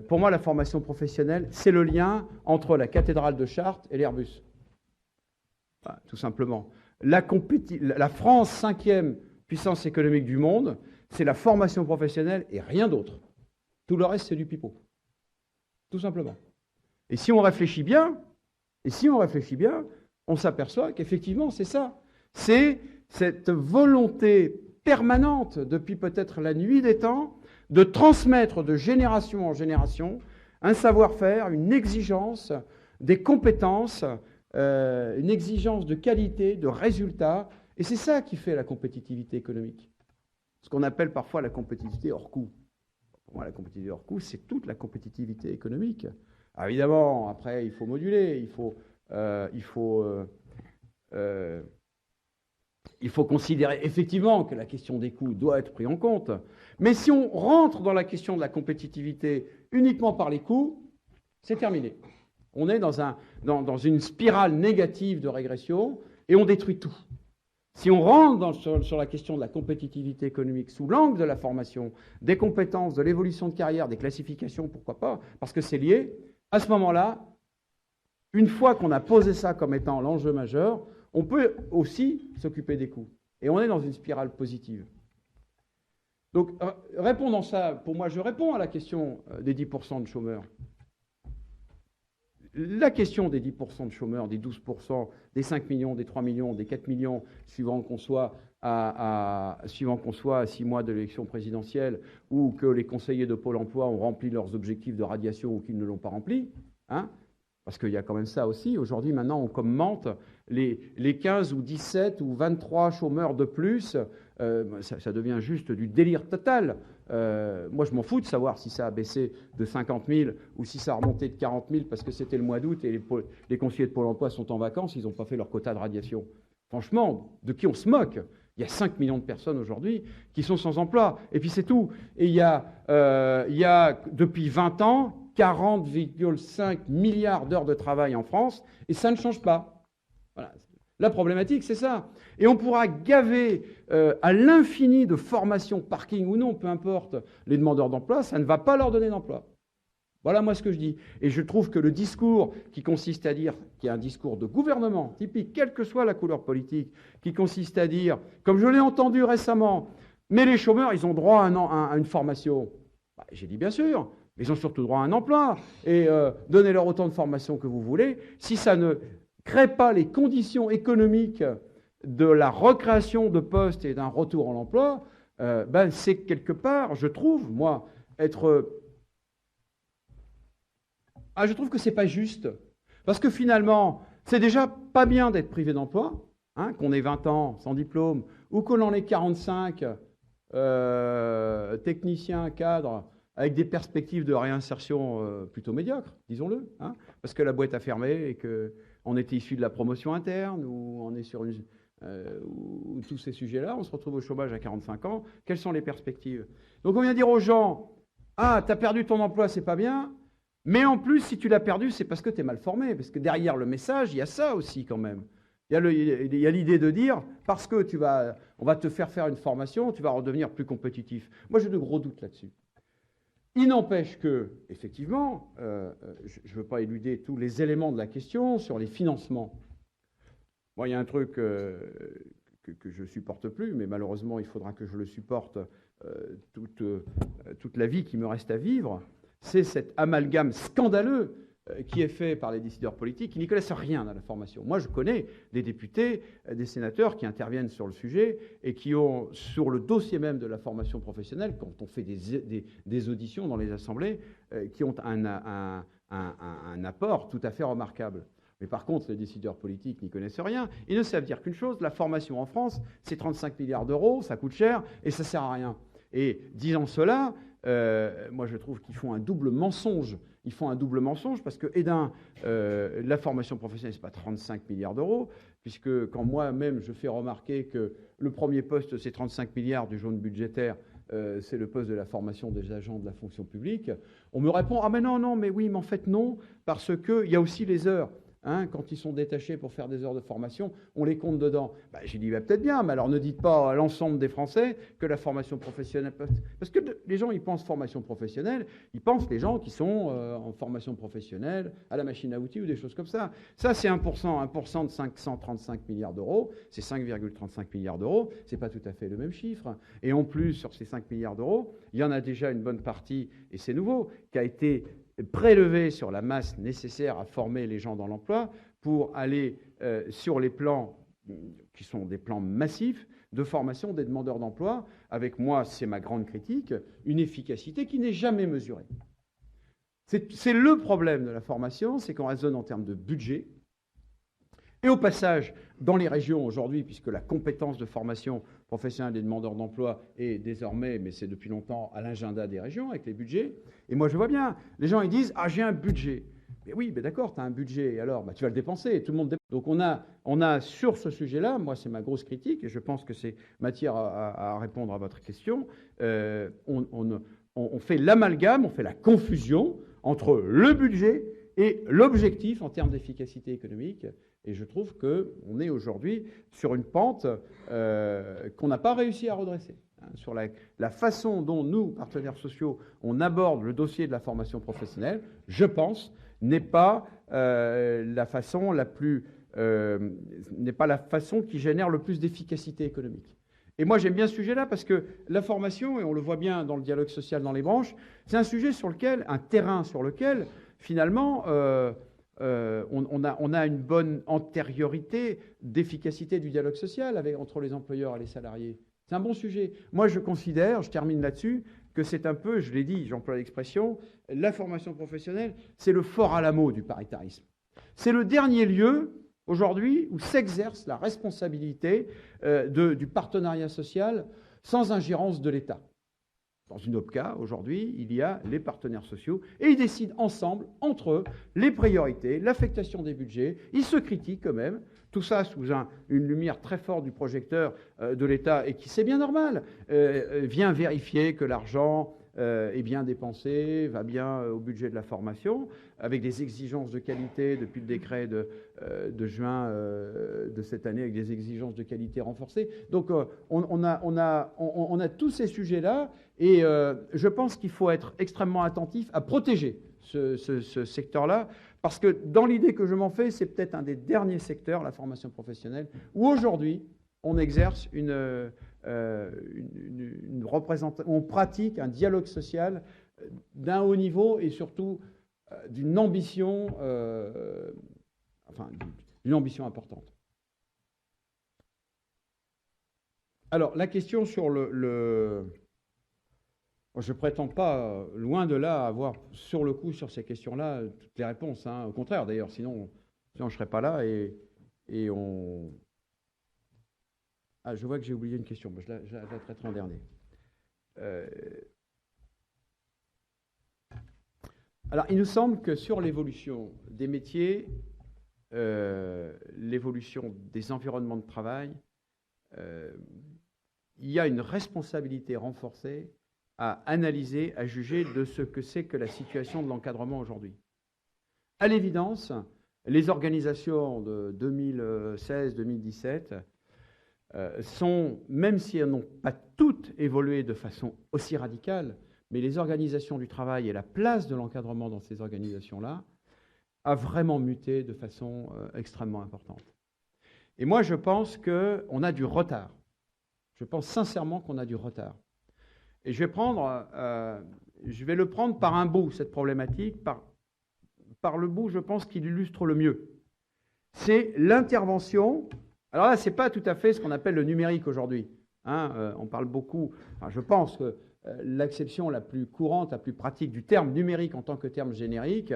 Pour moi, la formation professionnelle, c'est le lien entre la cathédrale de Chartres et l'Airbus. Enfin, tout simplement. La France, 5e puissance économique du monde, c'est la formation professionnelle et rien d'autre. Tout le reste, c'est du pipeau. Tout simplement. Et si on réfléchit bien, on s'aperçoit qu'effectivement, c'est ça. C'est cette volonté permanente, depuis peut-être la nuit des temps, de transmettre de génération en génération un savoir-faire, une exigence, des compétences, une exigence de qualité, de résultats. Et c'est ça qui fait la compétitivité économique. Ce qu'on appelle parfois la compétitivité hors coût. Pour moi, la compétitivité hors coût, c'est toute la compétitivité économique. Alors évidemment, après, il faut moduler, il faut considérer effectivement que la question des coûts doit être prise en compte. Mais si on rentre dans la question de la compétitivité uniquement par les coûts, c'est terminé. On est dans une spirale négative de régression et on détruit tout. Si on rentre sur la question de la compétitivité économique sous l'angle de la formation, des compétences, de l'évolution de carrière, des classifications, pourquoi pas, parce que c'est lié, à ce moment-là, une fois qu'on a posé ça comme étant l'enjeu majeur, on peut aussi s'occuper des coûts. Et on est dans une spirale positive. Donc, répondant ça, pour moi, je réponds à la question des 10% de chômeurs. La question des 10% de chômeurs, des 12%, des 5 millions, des 3 millions, des 4 millions, suivant qu'on soit à 6 mois de l'élection présidentielle ou que les conseillers de Pôle emploi ont rempli leurs objectifs de radiation ou qu'ils ne l'ont pas rempli, hein, parce qu'il y a quand même ça aussi. Aujourd'hui, maintenant, on commente les 15 ou 17 ou 23 chômeurs de plus. Ça devient juste du délire total. Moi, je m'en fous de savoir si ça a baissé de 50 000 ou si ça a remonté de 40 000 parce que c'était le mois d'août et les conseillers de Pôle emploi sont en vacances, ils n'ont pas fait leur quota de radiation. Franchement, de qui on se moque? Il y a 5 millions de personnes aujourd'hui qui sont sans emploi. Et puis c'est tout. Et il y a depuis 20 ans, 40,5 milliards d'heures de travail en France, et ça ne change pas. Voilà. La problématique, c'est ça. Et on pourra gaver à l'infini de formations, parking ou non, peu importe, les demandeurs d'emploi, ça ne va pas leur donner d'emploi. Voilà moi ce que je dis. Et je trouve que le discours qui consiste à dire, qui est un discours de gouvernement typique, quelle que soit la couleur politique, qui consiste à dire, comme je l'ai entendu récemment, mais les chômeurs, ils ont droit à une formation. Bah, j'ai dit bien sûr. Ils ont surtout droit à un emploi. Et donnez-leur autant de formation que vous voulez. Si ça ne crée pas les conditions économiques de la recréation de postes et d'un retour en emploi, c'est quelque part, je trouve, moi, je trouve que c'est pas juste. Parce que finalement, c'est déjà pas bien d'être privé d'emploi, hein, qu'on ait 20 ans sans diplôme, ou qu'on en ait 45, techniciens, cadres, avec des perspectives de réinsertion plutôt médiocres, disons-le, hein, parce que la boîte a fermé et qu'on était issu de la promotion interne, ou on est sur ou tous ces sujets-là, on se retrouve au chômage à 45 ans. Quelles sont les perspectives? Donc on vient dire aux gens, ah, tu as perdu ton emploi, c'est pas bien, mais en plus, si tu l'as perdu, c'est parce que tu es mal formé, parce que derrière le message, il y a ça aussi quand même. Il y a l'idée de dire, parce que on va te faire une formation, tu vas redevenir plus compétitif. Moi, j'ai de gros doutes là-dessus. Il n'empêche que, effectivement, je ne veux pas éluder tous les éléments de la question sur les financements. Moi, il y a un truc que je ne supporte plus, mais malheureusement, il faudra que je le supporte toute la vie qui me reste à vivre, c'est cet amalgame scandaleux qui est fait par les décideurs politiques qui n'y connaissent rien à la formation. Moi, je connais des députés, des sénateurs qui interviennent sur le sujet et qui ont, sur le dossier même de la formation professionnelle, quand on fait des auditions dans les assemblées, qui ont un apport tout à fait remarquable. Mais par contre, les décideurs politiques n'y connaissent rien. Ils ne savent dire qu'une chose, la formation en France, c'est 35 milliards d'euros, ça coûte cher et ça ne sert à rien. Et disant cela, moi je trouve qu'ils font un double mensonge. Ils font un double mensonge parce que, la formation professionnelle, ce n'est pas 35 milliards d'euros, puisque quand moi-même je fais remarquer que le premier poste, c'est 35 milliards du jaune budgétaire, c'est le poste de la formation des agents de la fonction publique, on me répond, ah mais non, mais oui, mais en fait non, parce qu'il y a aussi les heures. Hein, quand ils sont détachés pour faire des heures de formation, on les compte dedans. J'ai dit, peut-être bien, mais alors ne dites pas à l'ensemble des Français que la formation professionnelle... Parce que les gens, ils pensent formation professionnelle, ils pensent les gens qui sont en formation professionnelle, à la machine à outils ou des choses comme ça. Ça, c'est 1% de 535 milliards d'euros, c'est 5,35 milliards d'euros, c'est pas tout à fait le même chiffre. Et en plus, sur ces 5 milliards d'euros, il y en a déjà une bonne partie, et c'est nouveau, qui a été prélevé sur la masse nécessaire à former les gens dans l'emploi pour aller sur les plans qui sont des plans massifs de formation des demandeurs d'emploi, avec moi, c'est ma grande critique, une efficacité qui n'est jamais mesurée. C'est le problème de la formation, c'est qu'on raisonne en termes de budget. Et au passage, dans les régions aujourd'hui, puisque la compétence de formation professionnelle des demandeurs d'emploi est désormais, mais c'est depuis longtemps, à l'agenda des régions avec les budgets. Et moi, je vois bien, les gens ils disent « Ah, j'ai un budget ». Mais oui, mais d'accord, tu as un budget, alors tu vas le dépenser, tout le monde dépense. Donc on a sur ce sujet-là, moi c'est ma grosse critique, et je pense que c'est matière à répondre à votre question, on fait l'amalgame, on fait la confusion entre le budget et l'objectif en termes d'efficacité économique. Et je trouve qu'on est aujourd'hui sur une pente qu'on n'a pas réussi à redresser. Sur la façon dont nous, partenaires sociaux, on aborde le dossier de la formation professionnelle, je pense, n'est pas la façon qui génère le plus d'efficacité économique. Et moi, j'aime bien ce sujet-là parce que la formation, et on le voit bien dans le dialogue social dans les branches, c'est un sujet sur lequel, un terrain sur lequel, finalement, on a une bonne antériorité d'efficacité du dialogue social entre les employeurs et les salariés. C'est un bon sujet. Moi, je considère, je termine là-dessus, que c'est un peu, je l'ai dit, j'emploie l'expression, la formation professionnelle, c'est le fort Alamo du paritarisme. C'est le dernier lieu, aujourd'hui, où s'exerce la responsabilité du partenariat social sans ingérence de l'État. Dans une OPCA, aujourd'hui, il y a les partenaires sociaux et ils décident ensemble, entre eux, les priorités, l'affectation des budgets. Ils se critiquent quand même. Tout ça sous une lumière très forte du projecteur de l'État et qui, c'est bien normal, vient vérifier que l'argent est bien dépensé, va bien au budget de la formation, avec des exigences de qualité depuis le décret de juin de cette année, avec des exigences de qualité renforcées. Donc on a tous ces sujets-là et je pense qu'il faut être extrêmement attentif à protéger ce secteur-là, parce que dans l'idée que je m'en fais, c'est peut-être un des derniers secteurs, la formation professionnelle, où aujourd'hui on exerce une représentation, on pratique un dialogue social d'un haut niveau et surtout d'une ambition, d'une ambition importante. Alors, la question sur je ne prétends pas, loin de là, avoir sur le coup, sur ces questions-là, toutes les réponses. Au contraire, d'ailleurs, sinon je ne serais pas là et on... Ah, je vois que j'ai oublié une question, mais je la traiterai en dernier. Alors, il nous semble que sur l'évolution des métiers, l'évolution des environnements de travail, il y a une responsabilité renforcée à analyser, à juger de ce que c'est que la situation de l'encadrement aujourd'hui. À l'évidence, les organisations de 2016-2017 sont, même si elles n'ont pas toutes évolué de façon aussi radicale, mais les organisations du travail et la place de l'encadrement dans ces organisations-là a vraiment muté de façon extrêmement importante. Et moi, je pense qu'on a du retard. Je pense sincèrement qu'on a du retard. Et je vais le prendre par un bout, cette problématique, par le bout, je pense, qu'il illustre le mieux. C'est l'intervention. Alors là, ce n'est pas tout à fait ce qu'on appelle le numérique aujourd'hui. On parle beaucoup, je pense que l'acception la plus courante, la plus pratique du terme numérique en tant que terme générique,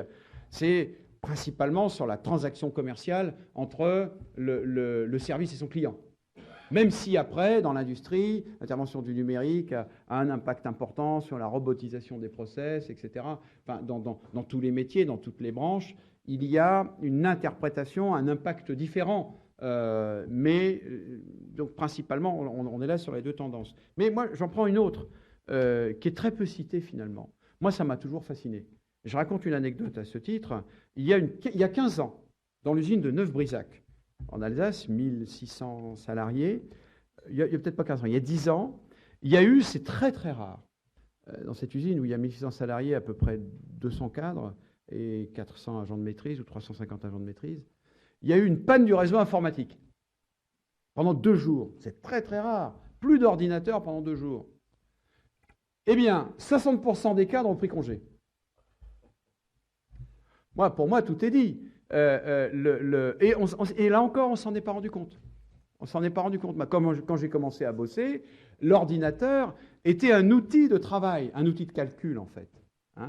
c'est principalement sur la transaction commerciale entre le service et son client. Même si après, dans l'industrie, l'intervention du numérique a un impact important sur la robotisation des process, etc. Enfin, dans tous les métiers, dans toutes les branches, il y a une interprétation, un impact différent. Mais donc principalement, on est là sur les deux tendances. Mais moi, j'en prends une autre qui est très peu citée finalement. Moi, ça m'a toujours fasciné. Je raconte une anecdote à ce titre. Il y a 15 ans, dans l'usine de Neuf-Brisac, en Alsace, 1600 salariés, il y a peut-être pas 15 ans, il y a 10 ans, il y a eu, c'est très très rare, dans cette usine où il y a 1600 salariés, à peu près 200 cadres et 400 agents de maîtrise ou 350 agents de maîtrise, il y a eu une panne du réseau informatique pendant 2 jours. C'est très très rare, plus d'ordinateurs pendant 2 jours. Eh bien, 60% des cadres ont pris congé. Pour moi, tout est dit. Et là encore, on ne s'en est pas rendu compte. On s'en est pas rendu compte. Quand j'ai commencé à bosser, l'ordinateur était un outil de travail, un outil de calcul en fait. Il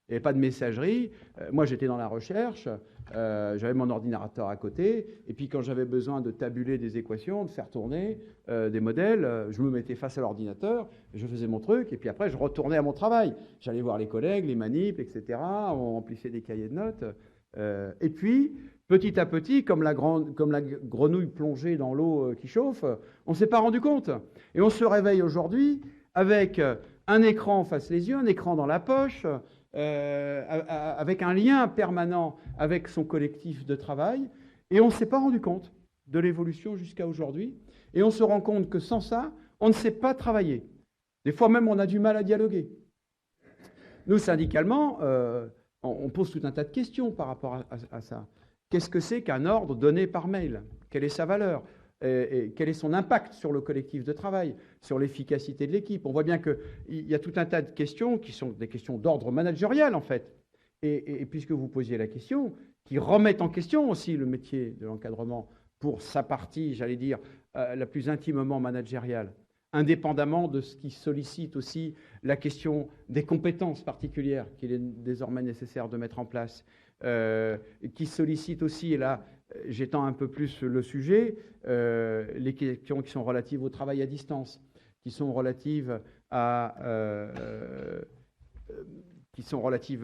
n'y avait pas de messagerie. Moi, j'étais dans la recherche. J'avais mon ordinateur à côté. Et puis, quand j'avais besoin de tabuler des équations, de faire tourner des modèles, je me mettais face à l'ordinateur, je faisais mon truc. Et puis après, je retournais à mon travail. J'allais voir les collègues, les manips, etc. On remplissait des cahiers de notes. Et puis, petit à petit, comme la grenouille plongée dans l'eau qui chauffe, on ne s'est pas rendu compte. Et on se réveille aujourd'hui avec un écran face les yeux, un écran dans la poche, avec un lien permanent avec son collectif de travail, et on ne s'est pas rendu compte de l'évolution jusqu'à aujourd'hui. Et on se rend compte que sans ça, on ne sait pas travailler. Des fois même, on a du mal à dialoguer. Nous, syndicalement, on pose tout un tas de questions par rapport à ça. Qu'est-ce que c'est qu'un ordre donné par mail? Quelle est sa valeur? Et quel est son impact sur le collectif de travail, sur l'efficacité de l'équipe? On voit bien qu'il y a tout un tas de questions qui sont des questions d'ordre managérial, en fait. Et puisque vous posiez la question, qui remettent en question aussi le métier de l'encadrement pour sa partie, j'allais dire, la plus intimement managériale, indépendamment de ce qui sollicite aussi la question des compétences particulières qu'il est désormais nécessaire de mettre en place, qui sollicite aussi, et là j'étends un peu plus le sujet, les questions qui sont relatives au travail à distance, qui sont relatives à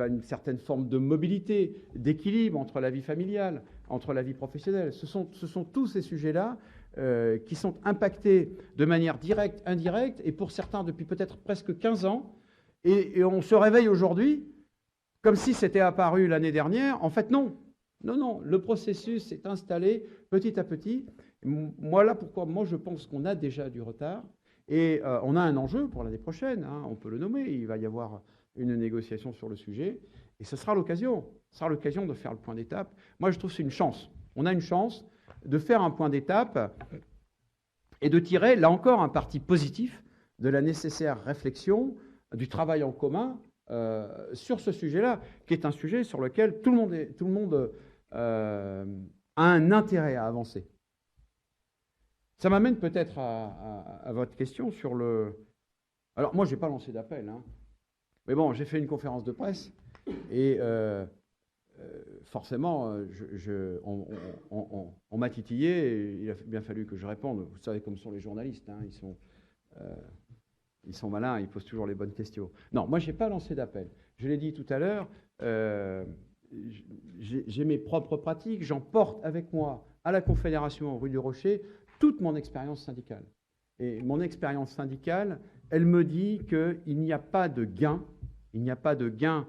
une certaine forme de mobilité, d'équilibre entre la vie familiale, entre la vie professionnelle. Ce sont tous ces sujets-là qui sont impactés de manière directe, indirecte, et pour certains depuis peut-être presque 15 ans. Et on se réveille aujourd'hui comme si c'était apparu l'année dernière. En fait, non. Non, le processus s'est installé petit à petit. Voilà pourquoi moi je pense qu'on a déjà du retard. Et on a un enjeu pour l'année prochaine, hein, on peut le nommer. Il va y avoir une négociation sur le sujet. Et ce sera l'occasion. Ce sera l'occasion de faire le point d'étape. Moi, je trouve que c'est une chance. On a une chance de faire un point d'étape et de tirer, là encore, un parti positif de la nécessaire réflexion, du travail en commun sur ce sujet-là, qui est un sujet sur lequel tout le monde a un intérêt à avancer. Ça m'amène peut-être à votre question sur le... Alors, moi, je n'ai pas lancé d'appel, hein. Mais bon, j'ai fait une conférence de presse et forcément, on m'a titillé et il a bien fallu que je réponde. Vous savez comme sont les journalistes, hein, ils sont malins, ils posent toujours les bonnes questions. Non, moi, je n'ai pas lancé d'appel. Je l'ai dit tout à l'heure, j'ai mes propres pratiques, j'emporte avec moi à la Confédération rue du Rocher toute mon expérience syndicale. Et mon expérience syndicale, elle me dit qu'il n'y a pas de gain, il n'y a pas de gain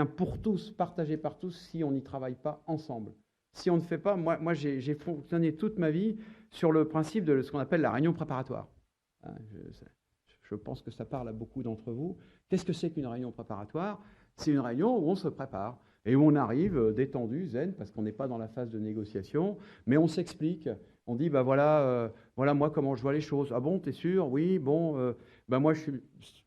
pour tous, partagé par tous, si on n'y travaille pas ensemble. Si on ne fait pas, moi j'ai fonctionné toute ma vie sur le principe de ce qu'on appelle la réunion préparatoire. Je pense que ça parle à beaucoup d'entre vous. Qu'est-ce que c'est qu'une réunion préparatoire? C'est une réunion où on se prépare et où on arrive détendu, zen, parce qu'on n'est pas dans la phase de négociation, mais on s'explique. On dit, voilà moi comment je vois les choses. Ah bon, t'es sûr? Oui, bon, moi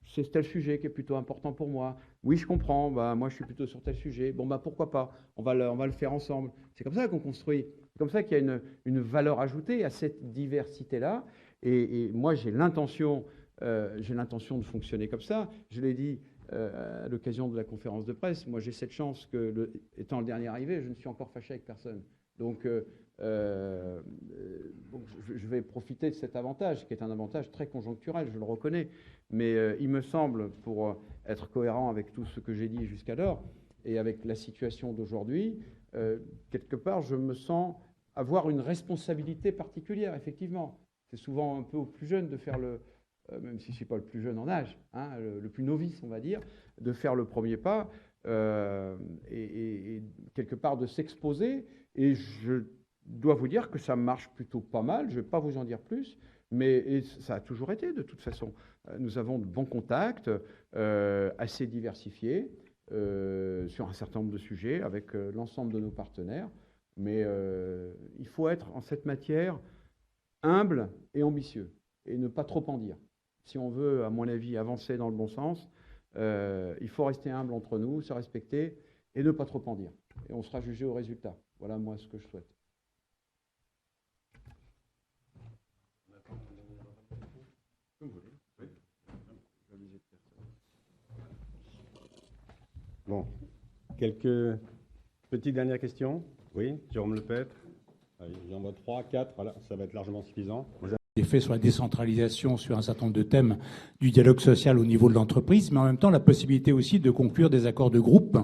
c'est tel sujet qui est plutôt important pour moi. Oui, je comprends, moi je suis plutôt sur tel sujet. Bon, pourquoi pas? On va le faire ensemble. C'est comme ça qu'on construit. C'est comme ça qu'il y a une valeur ajoutée à cette diversité-là. Et moi j'ai l'intention de fonctionner comme ça. Je l'ai dit à l'occasion de la conférence de presse. Moi j'ai cette chance que, étant le dernier arrivé, je ne suis encore fâché avec personne. Donc, je vais profiter de cet avantage, qui est un avantage très conjoncturel, je le reconnais, mais il me semble, pour être cohérent avec tout ce que j'ai dit jusqu'alors, et avec la situation d'aujourd'hui, quelque part, je me sens avoir une responsabilité particulière, effectivement. C'est souvent un peu aux plus jeunes de faire même si je ne suis pas le plus jeune en âge, hein, le plus novice, on va dire, de faire le premier pas, et quelque part de s'exposer. Et je dois vous dire que ça marche plutôt pas mal, je ne vais pas vous en dire plus, mais ça a toujours été de toute façon. Nous avons de bons contacts, assez diversifiés, sur un certain nombre de sujets avec l'ensemble de nos partenaires, mais il faut être en cette matière humble et ambitieux, et ne pas trop en dire. Si on veut, à mon avis, avancer dans le bon sens, il faut rester humble entre nous, se respecter, et ne pas trop en dire. Et on sera jugé au résultat. Voilà, moi, ce que je souhaite. Bon, quelques petites dernières questions. Oui, Jérôme Lepêtre. J'en vois 3, 4, voilà, ça va être largement suffisant. faits sur la décentralisation, sur un certain nombre de thèmes du dialogue social au niveau de l'entreprise, mais en même temps la possibilité aussi de conclure des accords de groupe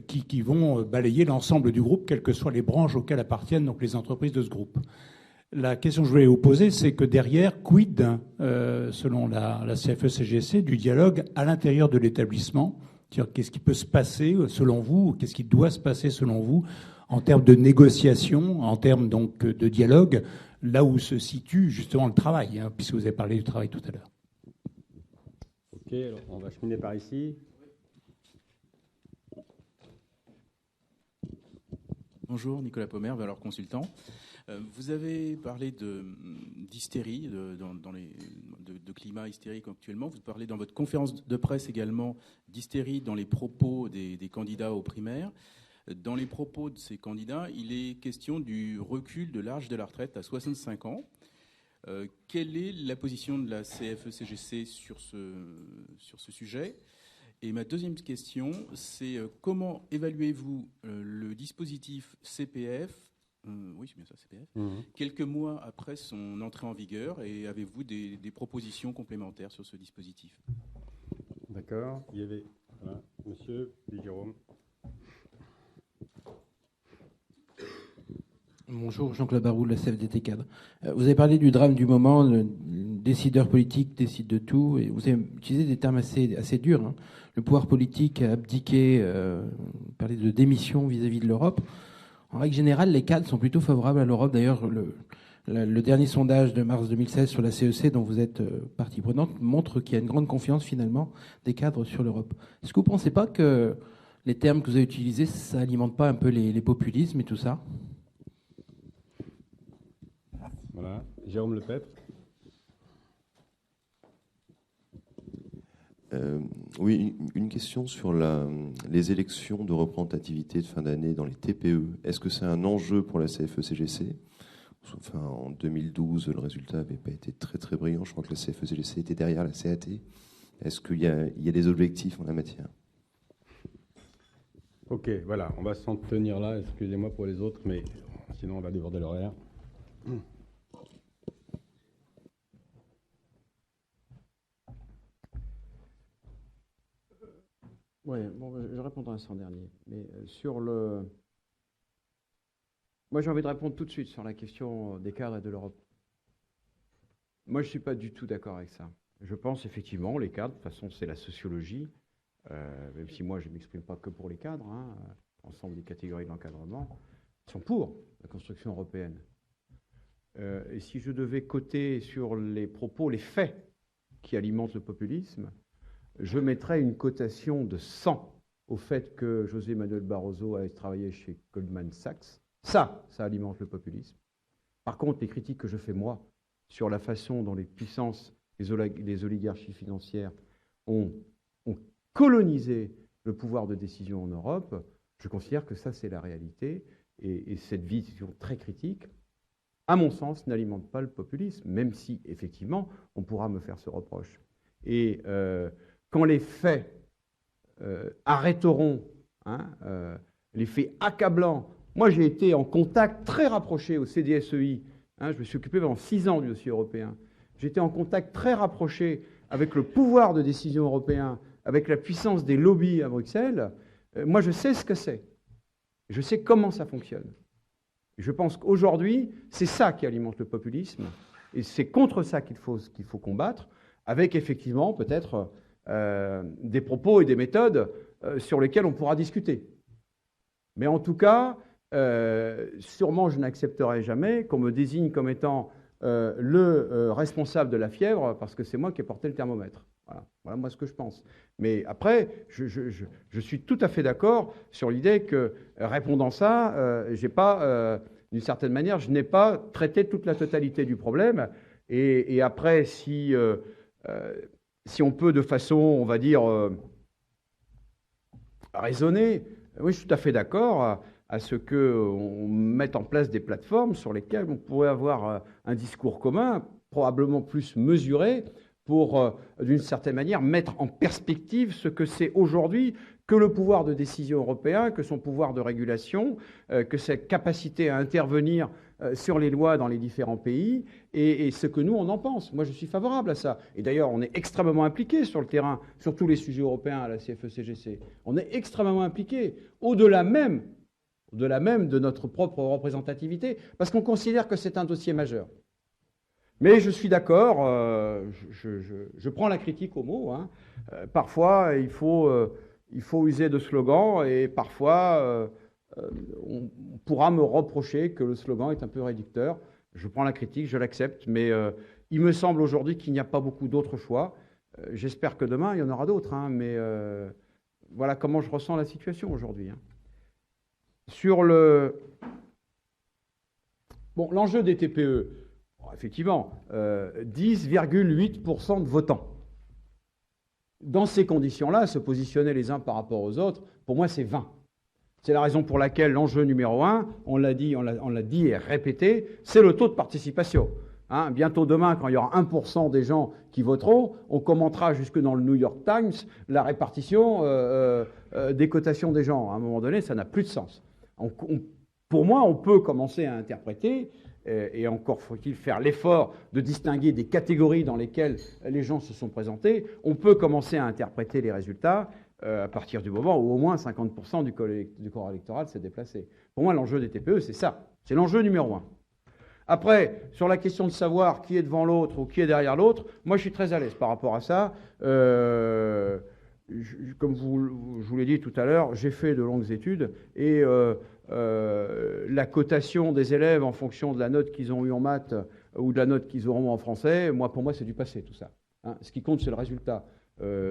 qui vont balayer l'ensemble du groupe, quelles que soient les branches auxquelles appartiennent donc les entreprises de ce groupe. La question que je voulais vous poser, c'est que derrière, quid, selon la CFE-CGC, du dialogue à l'intérieur de l'établissement? Qu'est-ce qui peut se passer selon vous, qu'est-ce qui doit se passer selon vous en termes de négociation, en termes donc de dialogue, là où se situe justement le travail, puisque vous avez parlé du travail tout à l'heure. Ok, alors on va cheminer par ici. Bonjour, Nicolas Pommer, Valeurs Consultant. Vous avez parlé d'hystérie, de climat hystérique actuellement. Vous parlez dans votre conférence de presse également d'hystérie dans les propos des candidats aux primaires. Dans les propos de ces candidats, il est question du recul de l'âge de la retraite à 65 ans. Quelle est la position de la CFE-CGC sur ce sujet ? Et ma deuxième question, c'est comment évaluez-vous le dispositif CPF, oui, c'est bien ça, CPF, quelques mois après son entrée en vigueur, et avez-vous des propositions complémentaires sur ce dispositif ? D'accord. Il y avait monsieur Jérôme. Bonjour, Jean-Claude Barou de la CFDT Cadre. Vous avez parlé du drame du moment, le décideur politique décide de tout, et vous avez utilisé des termes assez durs. Hein. Le pouvoir politique a abdiqué, vous parlez de démission vis-à-vis de l'Europe. En règle générale, les cadres sont plutôt favorables à l'Europe. D'ailleurs, le dernier sondage de mars 2016 sur la CEC, dont vous êtes partie prenante, montre qu'il y a une grande confiance finalement des cadres sur l'Europe. Est-ce que vous ne pensez pas que les termes que vous avez utilisés, ça n'alimente pas un peu les populismes et tout ça ? Voilà. Jérôme Lepêtre. Oui, une question sur les élections de représentativité de fin d'année dans les TPE. Est-ce que c'est un enjeu pour la CFE-CGC ? Enfin, en 2012, le résultat n'avait pas été très très brillant. Je crois que la CFE-CGC était derrière la CAT. Est-ce qu'il y a des objectifs en la matière ? Ok, voilà, on va s'en tenir là. Excusez-moi pour les autres, mais sinon on va déborder l'horaire. Oui, bon, je répondrai à ça en dernier. Mais sur le... Moi, j'ai envie de répondre tout de suite sur la question des cadres et de l'Europe. Moi, je ne suis pas du tout d'accord avec ça. Je pense effectivement, les cadres, de toute façon, c'est la sociologie, même si moi, je ne m'exprime pas que pour les cadres, hein, l'ensemble des catégories de l'encadrement, sont pour la construction européenne. Et si je devais coter sur les propos, les faits qui alimentent le populisme, je mettrais une cotation de 100 au fait que José Manuel Barroso a travaillé chez Goldman Sachs. Ça alimente le populisme. Par contre, les critiques que je fais, moi, sur la façon dont les puissances, les oligarchies financières ont colonisé le pouvoir de décision en Europe, je considère que ça, c'est la réalité. Et cette vision très critique, à mon sens, n'alimente pas le populisme, même si, effectivement, on pourra me faire ce reproche. Et quand les faits arrêteront, les faits accablants. Moi, j'ai été en contact très rapproché au CDSEI. Je me suis occupé pendant 6 ans du dossier européen. J'étais en contact très rapproché avec le pouvoir de décision européen, avec la puissance des lobbies à Bruxelles. Moi, je sais ce que c'est. Je sais comment ça fonctionne. Et je pense qu'aujourd'hui, c'est ça qui alimente le populisme. Et c'est contre ça qu'il faut combattre, avec effectivement peut-être des propos et des méthodes sur lesquels on pourra discuter. Mais en tout cas, sûrement je n'accepterai jamais qu'on me désigne comme étant le responsable de la fièvre parce que c'est moi qui ai porté le thermomètre. Voilà moi ce que je pense. Mais après, je suis tout à fait d'accord sur l'idée que, répondant ça, d'une certaine manière, je n'ai pas traité toute la totalité du problème. Et après, si on peut de façon, on va dire, raisonnée, oui, je suis tout à fait d'accord à ce qu'on mette en place des plateformes sur lesquelles on pourrait avoir un discours commun, probablement plus mesuré, pour, d'une certaine manière, mettre en perspective ce que c'est aujourd'hui que le pouvoir de décision européen, que son pouvoir de régulation, que sa capacité à intervenir sur les lois dans les différents pays, et ce que nous, on en pense. Moi, je suis favorable à ça. Et d'ailleurs, on est extrêmement impliqué sur le terrain, sur tous les sujets européens à la CFE-CGC. On est extrêmement impliqué, au-delà même de notre propre représentativité, parce qu'on considère que c'est un dossier majeur. Mais je suis d'accord, je prends la critique au mot. Hein. Parfois, il faut user de slogans, et parfois, on pourra me reprocher que le slogan est un peu réducteur. Je prends la critique, je l'accepte, mais il me semble aujourd'hui qu'il n'y a pas beaucoup d'autres choix. J'espère que demain, il y en aura d'autres, hein, mais voilà comment je ressens la situation aujourd'hui. Hein. Sur l'enjeu des TPE, effectivement, 10,8% de votants. Dans ces conditions-là, se positionner les uns par rapport aux autres, pour moi, c'est vain. C'est la raison pour laquelle l'enjeu numéro 1, on l'a dit et répété, c'est le taux de participation. Hein, bientôt demain, quand il y aura 1% des gens qui voteront, on commentera jusque dans le New York Times la répartition des cotations des gens. À un moment donné, ça n'a plus de sens. Pour moi, on peut commencer à interpréter, et encore faut-il faire l'effort de distinguer des catégories dans lesquelles les gens se sont présentés, on peut commencer à interpréter les résultats à partir du moment où au moins 50% du corps électoral s'est déplacé. Pour moi, l'enjeu des TPE, c'est ça. C'est l'enjeu numéro 1. Après, sur la question de savoir qui est devant l'autre ou qui est derrière l'autre, moi, je suis très à l'aise par rapport à ça. Comme je vous l'ai dit tout à l'heure, j'ai fait de longues études et la cotation des élèves en fonction de la note qu'ils ont eue en maths ou de la note qu'ils auront en français, pour moi, c'est du passé, tout ça. Hein, ce qui compte, c'est le résultat.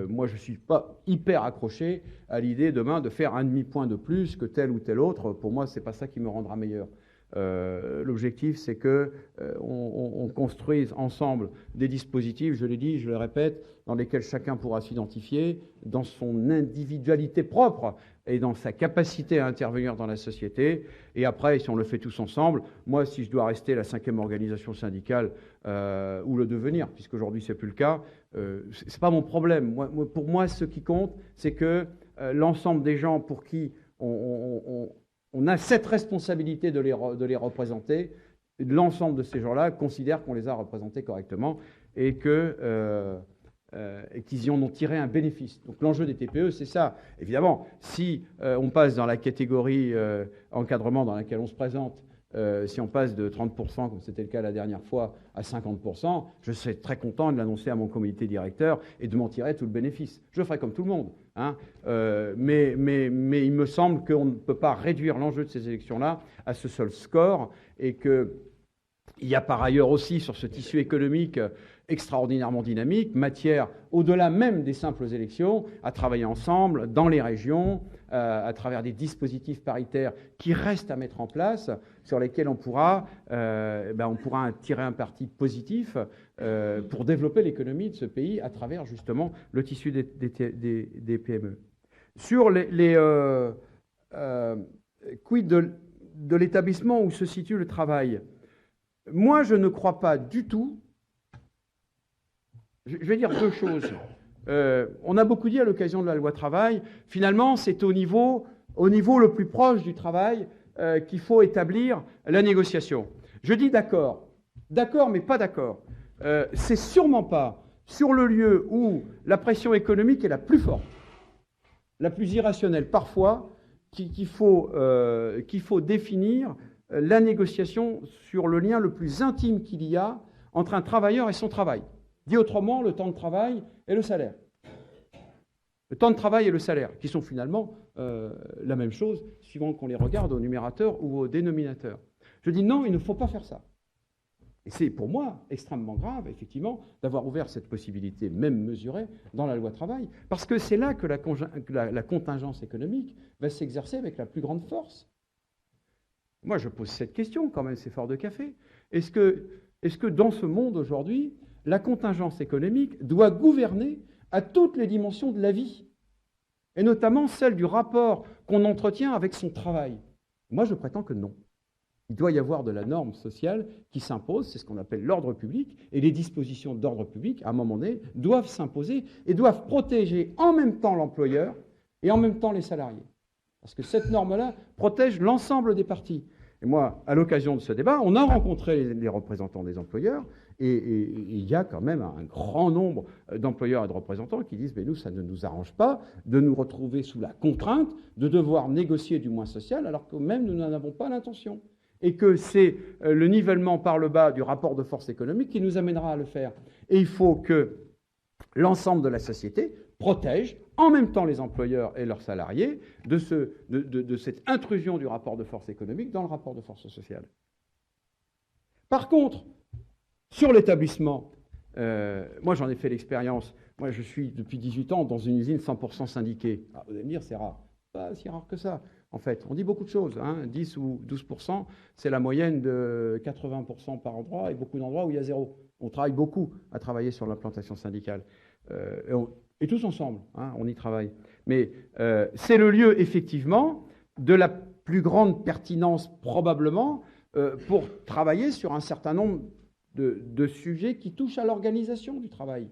Moi, je ne suis pas hyper accroché à l'idée demain de faire un demi-point de plus que tel ou tel autre. Pour moi, ce n'est pas ça qui me rendra meilleur. L'objectif, c'est qu'on construise ensemble des dispositifs, je l'ai dit, je le répète, dans lesquels chacun pourra s'identifier dans son individualité propre et dans sa capacité à intervenir dans la société. Et après, si on le fait tous ensemble, moi, si je dois rester la 5e organisation syndicale ou le devenir, puisqu'aujourd'hui c'est plus le cas, c'est pas mon problème. Pour moi, ce qui compte, c'est que l'ensemble des gens pour qui on a cette responsabilité de les représenter, l'ensemble de ces gens-là considèrent qu'on les a représentés correctement et qu'ils y en ont tiré un bénéfice. Donc l'enjeu des TPE, c'est ça. Évidemment, si on passe dans la catégorie encadrement dans laquelle on se présente, si on passe de 30%, comme c'était le cas la dernière fois, à 50%, je serais très content de l'annoncer à mon comité directeur et de m'en tirer tout le bénéfice. Je ferai comme tout le monde. Hein. Mais il me semble qu'on ne peut pas réduire l'enjeu de ces élections-là à ce seul score et qu'il y a par ailleurs aussi sur ce tissu économique extraordinairement dynamique, matière, au-delà même des simples élections, à travailler ensemble dans les régions, à travers des dispositifs paritaires qui restent à mettre en place, sur lesquels on pourra tirer un parti positif pour développer l'économie de ce pays à travers justement le tissu des PME. Sur quid de l'établissement où se situe le travail, moi je ne crois pas du tout. Je vais dire deux choses. On a beaucoup dit à l'occasion de la loi travail, finalement, c'est au niveau le plus proche du travail qu'il faut établir la négociation. Je dis d'accord, mais pas d'accord. C'est sûrement pas sur le lieu où la pression économique est la plus forte, la plus irrationnelle parfois, qu'il faut définir la négociation sur le lien le plus intime qu'il y a entre un travailleur et son travail. Dit autrement, le temps de travail et le salaire. Le temps de travail et le salaire, qui sont finalement la même chose, suivant qu'on les regarde au numérateur ou au dénominateur. Je dis non, il ne faut pas faire ça. Et c'est pour moi extrêmement grave, effectivement, d'avoir ouvert cette possibilité, même mesurée, dans la loi travail, parce que c'est là que la contingence économique va s'exercer avec la plus grande force. Moi, je pose cette question, quand même, c'est fort de café. Est-ce que dans ce monde aujourd'hui, la contingence économique doit gouverner à toutes les dimensions de la vie, et notamment celle du rapport qu'on entretient avec son travail? Moi, je prétends que non. Il doit y avoir de la norme sociale qui s'impose, c'est ce qu'on appelle l'ordre public, et les dispositions d'ordre public, à un moment donné, doivent s'imposer et doivent protéger en même temps l'employeur et en même temps les salariés. Parce que cette norme-là protège l'ensemble des parties. Et moi, à l'occasion de ce débat, on a rencontré les représentants des employeurs, et il y a quand même un grand nombre d'employeurs et de représentants qui disent « mais nous, ça ne nous arrange pas de nous retrouver sous la contrainte de devoir négocier du moins social, alors que même nous n'en avons pas l'intention. » Et que c'est le nivellement par le bas du rapport de force économique qui nous amènera à le faire. Et il faut que l'ensemble de la société protège en même temps les employeurs et leurs salariés de cette intrusion du rapport de force économique dans le rapport de force sociale. Par contre, sur l'établissement, moi j'en ai fait l'expérience, moi je suis depuis 18 ans dans une usine 100% syndiquée. Alors, vous allez me dire c'est rare, pas si rare que ça. En fait, on dit beaucoup de choses, 10 ou 12%, c'est la moyenne de 80% par endroit et beaucoup d'endroits où il y a zéro. On travaille beaucoup à travailler sur l'implantation syndicale. Et tous ensemble, on y travaille. Mais c'est le lieu, effectivement, de la plus grande pertinence, probablement, pour travailler sur un certain nombre de sujets qui touchent à l'organisation du travail.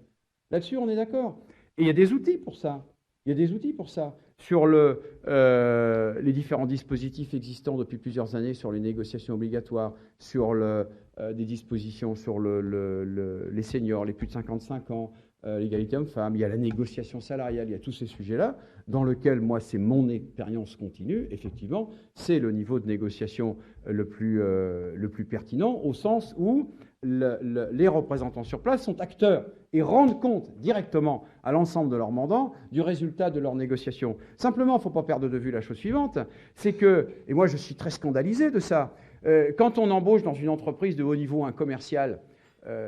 Là-dessus, on est d'accord. Et il y a des outils pour ça. Il y a des outils pour ça. Sur les différents dispositifs existants depuis plusieurs années, sur les négociations obligatoires, sur des dispositions sur les seniors, les plus de 55 ans, l'égalité homme-femme, il y a la négociation salariale, il y a tous ces sujets-là, dans lesquels, moi, c'est mon expérience continue, effectivement, c'est le niveau de négociation le plus pertinent, au sens où les représentants sur place sont acteurs et rendent compte directement à l'ensemble de leurs mandants du résultat de leur négociation. Simplement, il ne faut pas perdre de vue la chose suivante, c'est que, et moi je suis très scandalisé de ça, quand on embauche dans une entreprise de haut niveau un commercial,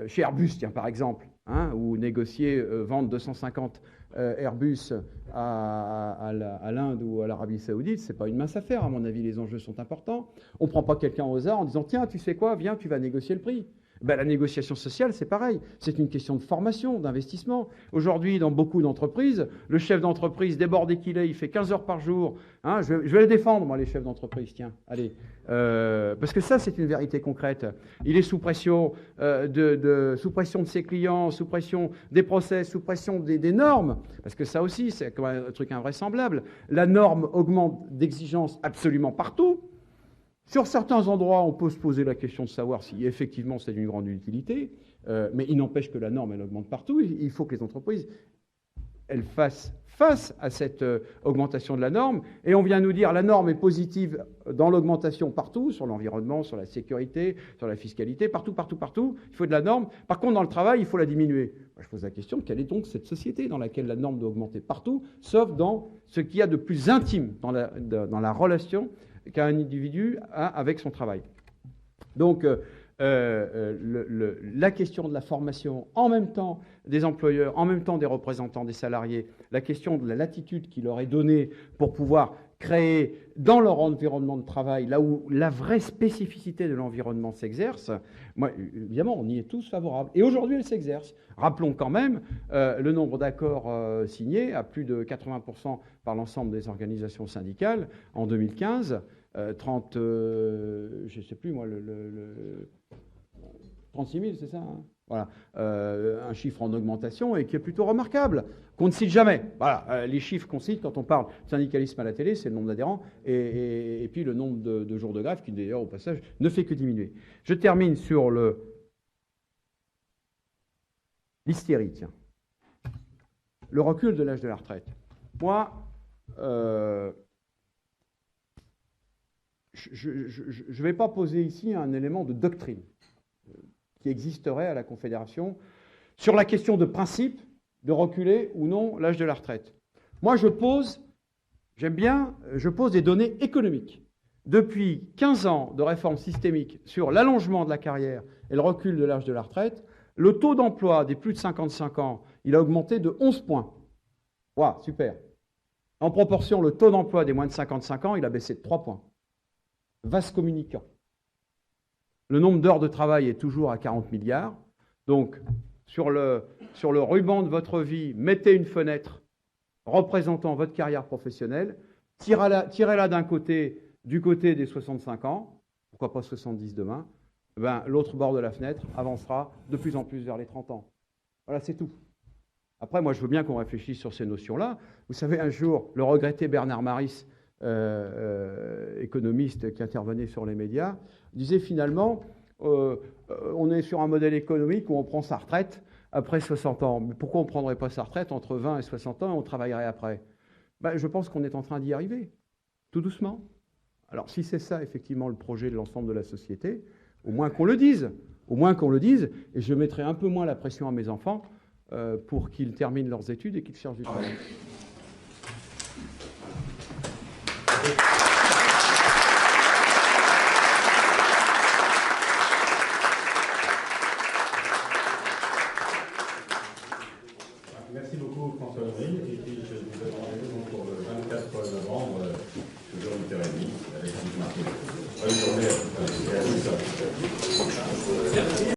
chez Airbus, tiens, par exemple, ou négocier, vendre 250 Airbus à l'Inde ou à l'Arabie Saoudite, c'est pas une mince affaire, à mon avis, les enjeux sont importants. On ne prend pas quelqu'un au hasard en disant « Tiens, tu sais quoi, viens, tu vas négocier le prix ». La négociation sociale, c'est pareil. C'est une question de formation, d'investissement. Aujourd'hui, dans beaucoup d'entreprises, le chef d'entreprise, débordé qu'il est, il fait 15 heures par jour. Je vais les défendre, moi, les chefs d'entreprise, tiens, allez. Parce que ça, c'est une vérité concrète. Il est sous pression, sous pression de ses clients, sous pression des process, sous pression des normes. Parce que ça aussi, c'est quand même un truc invraisemblable. La norme augmente d'exigence absolument partout. Sur certains endroits, on peut se poser la question de savoir si effectivement c'est d'une grande utilité, mais il n'empêche que la norme, elle augmente partout. Il faut que les entreprises, elles fassent face à cette augmentation de la norme. Et on vient nous dire la norme est positive dans l'augmentation partout, sur l'environnement, sur la sécurité, sur la fiscalité, partout, partout, partout. Il faut de la norme. Par contre, dans le travail, il faut la diminuer. Moi, je pose la question, quelle est donc cette société dans laquelle la norme doit augmenter partout, sauf dans ce qu'il y a de plus intime dans la relation qu'un individu a avec son travail. Donc, la question de la formation, en même temps des employeurs, en même temps des représentants des salariés, la question de la latitude qui leur est donnée pour pouvoir créer dans leur environnement de travail, là où la vraie spécificité de l'environnement s'exerce, moi, évidemment, on y est tous favorables. Et aujourd'hui, elle s'exerce. Rappelons quand même le nombre d'accords signés à plus de 80% par l'ensemble des organisations syndicales en 2015, 30, je ne sais plus moi, 36 000, c'est ça, voilà, un chiffre en augmentation et qui est plutôt remarquable, qu'on ne cite jamais. Voilà, les chiffres qu'on cite quand on parle de syndicalisme à la télé, c'est le nombre d'adhérents et puis le nombre de jours de grève qui, d'ailleurs, au passage, ne fait que diminuer. Je termine sur l'hystérie, tiens. Le recul de l'âge de la retraite. Moi, je ne vais pas poser ici un élément de doctrine qui existerait à la Confédération sur la question de principe de reculer ou non l'âge de la retraite. Moi, je pose des données économiques. Depuis 15 ans de réformes systémiques sur l'allongement de la carrière et le recul de l'âge de la retraite, le taux d'emploi des plus de 55 ans, il a augmenté de 11 points. Waouh, super. En proportion, le taux d'emploi des moins de 55 ans, il a baissé de 3 points. Vaste communicant. Le nombre d'heures de travail est toujours à 40 milliards. Donc, sur le ruban de votre vie, mettez une fenêtre représentant votre carrière professionnelle, tirez-la du côté des 65 ans, pourquoi pas 70 demain, l'autre bord de la fenêtre avancera de plus en plus vers les 30 ans. Voilà, c'est tout. Après, moi, je veux bien qu'on réfléchisse sur ces notions-là. Vous savez, un jour, le regretté Bernard Maris, économiste qui intervenait sur les médias, disait finalement, on est sur un modèle économique où on prend sa retraite après 60 ans. Mais pourquoi on ne prendrait pas sa retraite entre 20 et 60 ans et on travaillerait après? Ben, je pense qu'on est en train d'y arriver, tout doucement. Alors, si c'est ça, effectivement, le projet de l'ensemble de la société, au moins qu'on le dise. Au moins qu'on le dise. Et je mettrai un peu moins la pression à mes enfants pour qu'ils terminent leurs études et qu'ils cherchent du travail. Merci beaucoup François Avril. Et puis je vous donne rendez-vous pour le 24 novembre, toujours 8h30, avec Yves Martin. Bonne journée à tous.